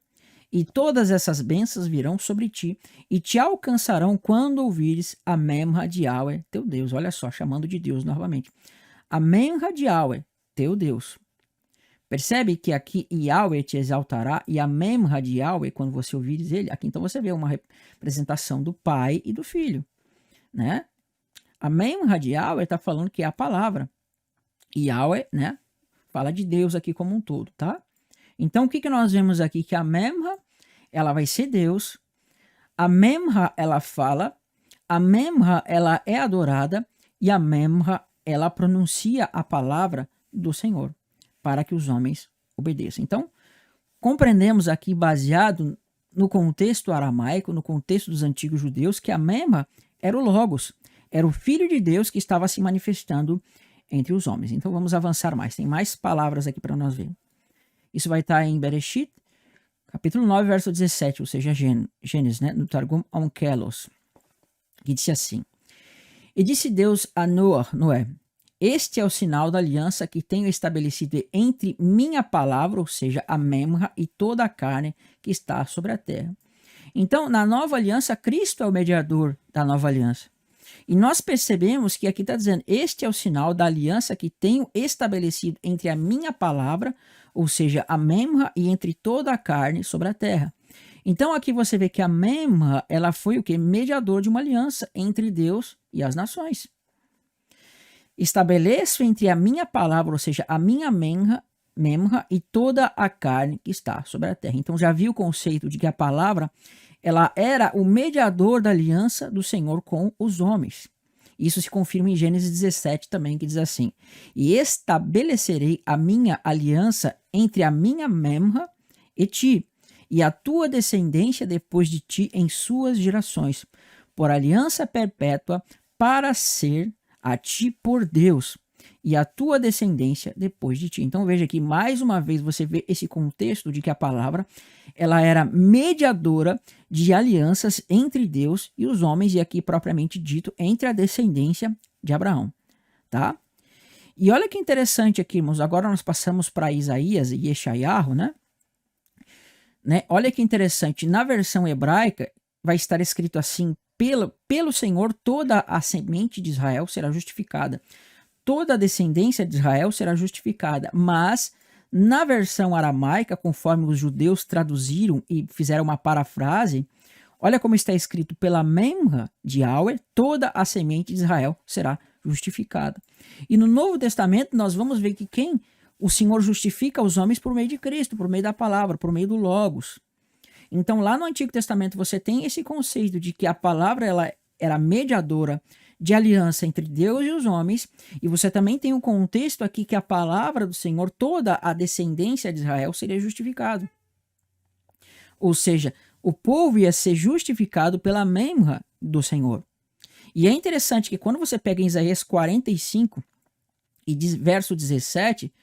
e todas essas bênçãos virão sobre ti, e te alcançarão quando ouvires a Memra de Yahweh, teu Deus. Olha só, chamando de Deus novamente. A Memra de Yahweh, teu Deus. Percebe que aqui Yahweh te exaltará e a Memra de Yahweh, quando você ouvires ele, aqui então você vê uma representação do Pai e do Filho, né? A Memra de Yahweh está falando que é a palavra. E Yahweh, né? Fala de Deus aqui como um todo, tá? Então o que nós vemos aqui? Que a Memra, ela vai ser Deus, a Memra, ela fala, a Memra, ela é adorada e a Memra, ela pronuncia a palavra do Senhor, para que os homens obedeçam. Então, compreendemos aqui, baseado no contexto aramaico, no contexto dos antigos judeus, que a Memra era o Logos, era o Filho de Deus que estava se manifestando entre os homens. Então, vamos avançar mais. Tem mais palavras aqui para nós ver. Isso vai estar em Bereshit, capítulo 9, verso 17, ou seja, Gênesis, né? No Targum Onkelos, que disse assim: e disse Deus a Noé, este é o sinal da aliança que tenho estabelecido entre minha palavra, ou seja, a Memra, e toda a carne que está sobre a terra. Então, na nova aliança, Cristo é o mediador da nova aliança. E nós percebemos que aqui está dizendo, este é o sinal da aliança que tenho estabelecido entre a minha palavra, ou seja, a Memra, e entre toda a carne sobre a terra. Então, aqui você vê que a Memra, ela foi o quê? Mediador de uma aliança entre Deus e as nações. Estabeleço entre a minha palavra, ou seja, a minha Memra, e toda a carne que está sobre a terra. Então já viu o conceito de que a palavra ela era o mediador da aliança do Senhor com os homens. Isso se confirma em Gênesis 17 também, que diz assim: e estabelecerei a minha aliança entre a minha Memra e ti, e a tua descendência depois de ti em suas gerações, por aliança perpétua, para ser a ti por Deus, e a tua descendência depois de ti. Então veja que mais uma vez você vê esse contexto de que a palavra ela era mediadora de alianças entre Deus e os homens, e aqui propriamente dito entre a descendência de Abraão, tá? E olha que interessante aqui, irmãos, agora nós passamos para Isaías e Yeshayahu, né? né? Olha que interessante, na versão hebraica vai estar escrito assim, pelo Senhor toda a semente de Israel será justificada. Toda a descendência de Israel será justificada, mas na versão aramaica, conforme os judeus traduziram e fizeram uma parafrase, olha como está escrito, pela Memra de Yahweh, toda a semente de Israel será justificada. E no Novo Testamento nós vamos ver que o Senhor justifica os homens por meio de Cristo, por meio da palavra, por meio do Logos. Então lá no Antigo Testamento você tem esse conceito de que a palavra ela era mediadora de aliança entre Deus e os homens, e você também tem um contexto aqui que a palavra do Senhor, toda a descendência de Israel seria justificado. Ou seja, o povo ia ser justificado pela Memra do Senhor. E é interessante que quando você pega em Isaías 45 e verso 17,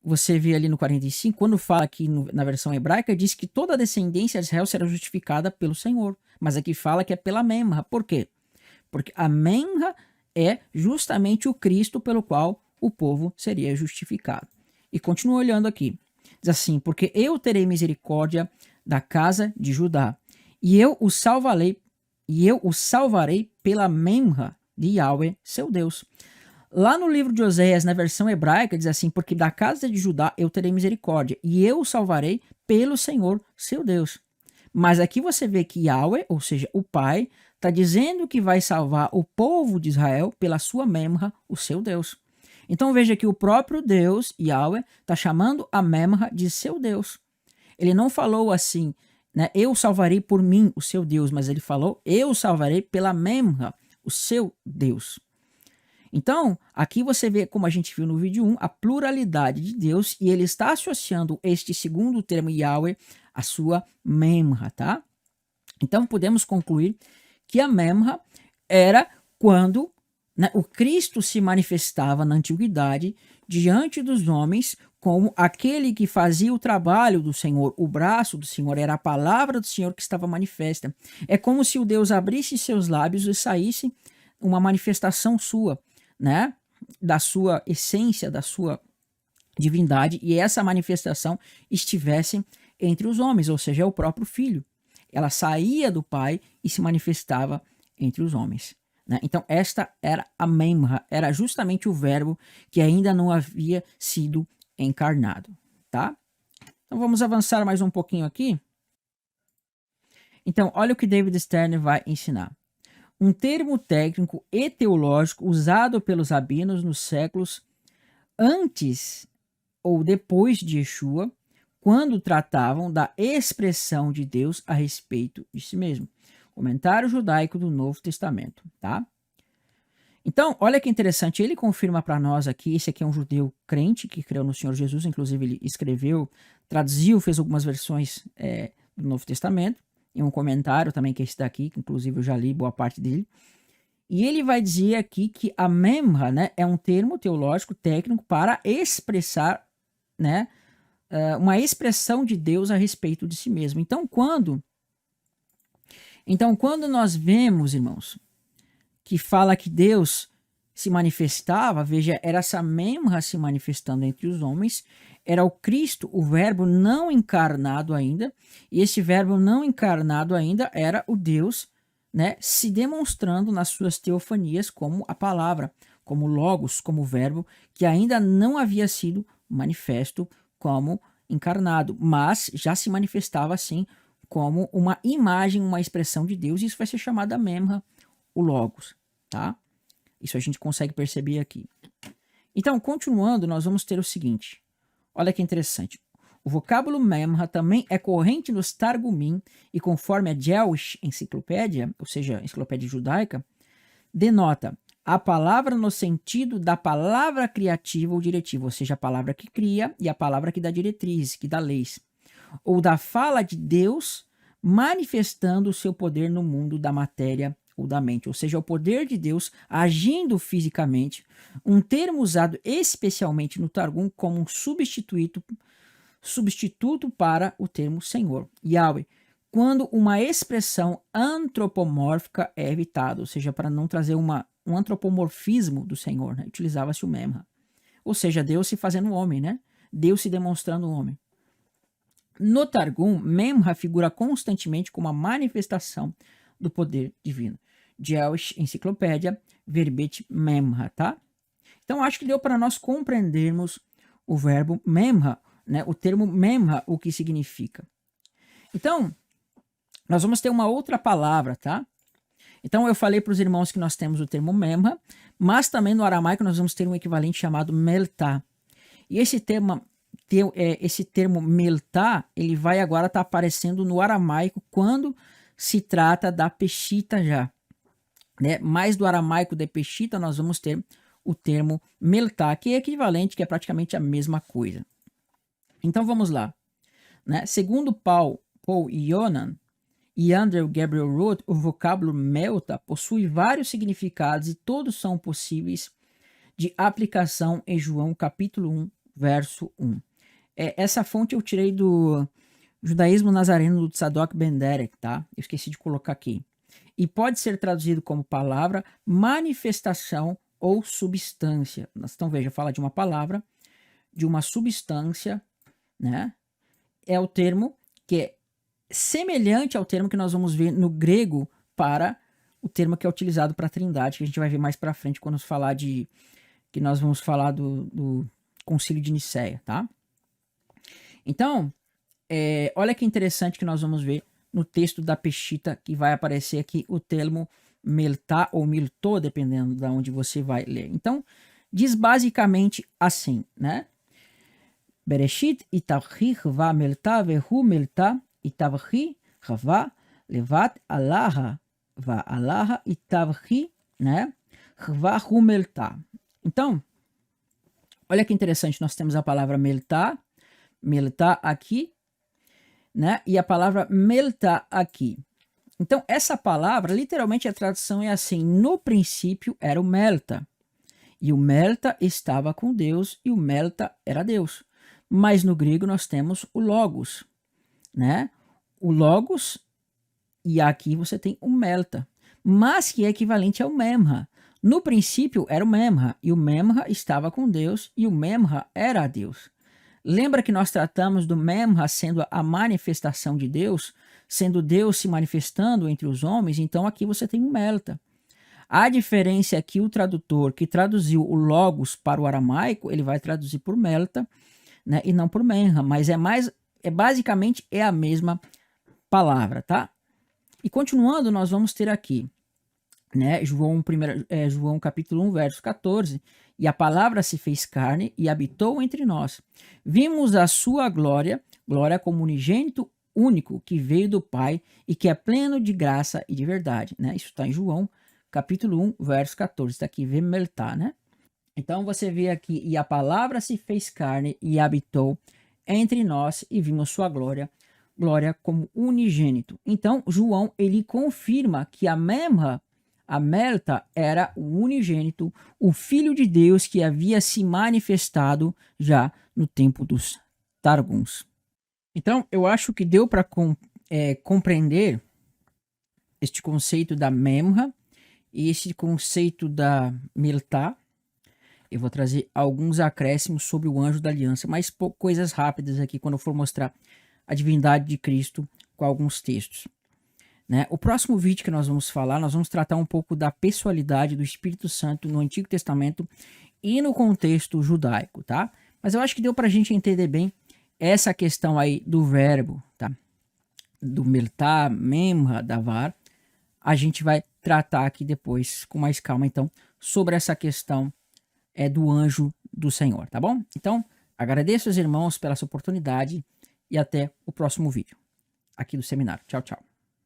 você vê ali no 45, quando fala aqui na versão hebraica, diz que toda a descendência de Israel será justificada pelo Senhor. Mas aqui fala que é pela Memra. Por quê? Porque a Memra é justamente o Cristo pelo qual o povo seria justificado. E continua olhando aqui. Diz assim, porque eu terei misericórdia da casa de Judá, e eu o salvarei pela Memra de Yahweh, seu Deus. Lá no livro de Oséias, na versão hebraica, diz assim, porque da casa de Judá eu terei misericórdia, e eu o salvarei pelo Senhor, seu Deus. Mas aqui você vê que Yahweh, ou seja, o Pai, está dizendo que vai salvar o povo de Israel pela sua Memra, o seu Deus. Então veja que o próprio Deus, Yahweh, está chamando a Memra de seu Deus. Ele não falou assim, né, eu salvarei por mim, o seu Deus, mas ele falou, eu salvarei pela Memra, o seu Deus. Então, aqui você vê, como a gente viu no vídeo 1, a pluralidade de Deus, e ele está associando este segundo termo, Yahweh, à sua Memra, tá? Então, podemos concluir que a Memra era quando, né, o Cristo se manifestava na antiguidade diante dos homens como aquele que fazia o trabalho do Senhor, o braço do Senhor, era a palavra do Senhor que estava manifesta. É como se o Deus abrisse seus lábios e saísse uma manifestação sua, né, da sua essência, da sua divindade, e essa manifestação estivesse entre os homens, ou seja, é o próprio Filho. Ela saía do Pai e se manifestava entre os homens, né? Então esta era a Memra, era justamente o verbo que ainda não havia sido encarnado, tá? Então vamos avançar mais um pouquinho aqui. Então olha o que David Stern vai ensinar. Um termo técnico e teológico usado pelos rabinos nos séculos antes ou depois de Yeshua, quando tratavam da expressão de Deus a respeito de si mesmo. Comentário judaico do Novo Testamento, tá? Então, olha que interessante, ele confirma para nós aqui, esse aqui é um judeu crente que creu no Senhor Jesus, inclusive ele escreveu, traduziu, fez algumas versões do Novo Testamento, em um comentário também que é esse daqui, que inclusive eu já li boa parte dele, e ele vai dizer aqui que a Memra, né, é um termo teológico técnico para expressar, né, uma expressão de Deus a respeito de si mesmo. Então, quando nós vemos, irmãos, que fala que Deus se manifestava, veja, era essa Memra se manifestando entre os homens, era o Cristo, o verbo não encarnado ainda, e esse verbo não encarnado ainda era o Deus, né, se demonstrando nas suas teofanias como a palavra, como logos, como verbo, que ainda não havia sido manifesto como encarnado, mas já se manifestava assim como uma imagem, uma expressão de Deus, e isso vai ser chamado a Memra, o logos, tá? Isso a gente consegue perceber aqui. Então, continuando, nós vamos ter o seguinte, olha que interessante. O vocábulo Memra também é corrente nos Targumim e conforme a Jewish Enciclopédia, ou seja, enciclopédia judaica, denota a palavra no sentido da palavra criativa ou diretiva, ou seja, a palavra que cria e a palavra que dá diretrizes, que dá leis, ou da fala de Deus manifestando o seu poder no mundo da matéria ou da mente, ou seja, o poder de Deus agindo fisicamente, um termo usado especialmente no Targum como um substituto para o termo Senhor, Yahweh, quando uma expressão antropomórfica é evitada, ou seja, para não trazer um antropomorfismo do Senhor, né? Utilizava-se o Memra. Ou seja, Deus se fazendo homem, né? Deus se demonstrando homem. No Targum, Memra figura constantemente como a manifestação do poder divino. Jewish Enciclopédia, verbete Memra, tá? Então, acho que deu para nós compreendermos o verbo Memra, né? O termo Memra, o que significa. Então, nós vamos ter uma outra palavra, tá? Então, eu falei para os irmãos que nós temos o termo Memra, mas também no aramaico nós vamos ter um equivalente chamado Meltá. E esse termo Meltá, ele vai agora estar aparecendo no aramaico quando se trata da Peshita já. Né? Mais do aramaico de Peshita, nós vamos ter o termo Meltá, que é equivalente, que é praticamente a mesma coisa. Então vamos lá. Né? Segundo Paul Yonan e Andrew Gabriel Roth, o vocábulo Melta possui vários significados e todos são possíveis de aplicação em João capítulo 1, verso 1. Essa fonte eu tirei do Judaísmo Nazareno do Tzadok Ben Derek, tá? Eu esqueci de colocar aqui. E pode ser traduzido como palavra, manifestação ou substância. Então veja, fala de uma palavra, de uma substância, né? É o termo que é semelhante ao termo que nós vamos ver no grego para o termo que é utilizado para a Trindade, que a gente vai ver mais para frente quando nós vamos falar do Concílio de Nicéia, tá? Então, olha que interessante que nós vamos ver no texto da Peshita, que vai aparecer aqui o termo Meltá ou Miltó, dependendo de onde você vai ler. Então, diz basicamente assim, né? Bereshit itavchi chva Meltá vehu Meltá itavchi chva levat alaha va alaha itavchi, né? Chva hu Meltá. Então, olha que interessante, nós temos a palavra Meltá aqui, né? E a palavra Meltá aqui. Então, essa palavra, literalmente a tradução é assim: no princípio era o Melta, e o Melta estava com Deus, e o Melta era Deus. Mas no grego nós temos o Logos, né? O Logos, e aqui você tem o Melta, mas que é equivalente ao Memra. No princípio era o Memra, e o Memra estava com Deus, e o Memra era Deus. Lembra que nós tratamos do Memra sendo a manifestação de Deus, sendo Deus se manifestando entre os homens? Então aqui você tem o Melta. A diferença é que o tradutor que traduziu o Logos para o aramaico, ele vai traduzir por Melta, né, e não por Memra, mas basicamente é a mesma palavra, tá? E continuando, nós vamos ter aqui, né, João capítulo 1, verso 14, e a palavra se fez carne e habitou entre nós. Vimos a sua glória, glória como unigênito único que veio do Pai e que é pleno de graça e de verdade, né? Isso está em João capítulo 1, verso 14, está aqui, Vemeltá, né? Então você vê aqui, e a palavra se fez carne e habitou entre nós e vimos sua glória, glória como unigênito. Então João, ele confirma que a Melta era o unigênito, o Filho de Deus que havia se manifestado já no tempo dos Targums. Então, eu acho que deu para compreender este conceito da Memra e esse conceito da Meltá. Eu vou trazer alguns acréscimos sobre o anjo da aliança, mas coisas rápidas aqui quando eu for mostrar a divindade de Cristo com alguns textos. Né? O próximo vídeo que nós vamos falar, nós vamos tratar um pouco da pessoalidade do Espírito Santo no Antigo Testamento e no contexto judaico, tá? Mas eu acho que deu para a gente entender bem essa questão aí do verbo, tá? Do Meltá, Memra, Davar. A gente vai tratar aqui depois com mais calma, então, sobre essa questão do anjo do Senhor, tá bom? Então, agradeço aos irmãos pela sua oportunidade e até o próximo vídeo aqui do seminário. Tchau, tchau.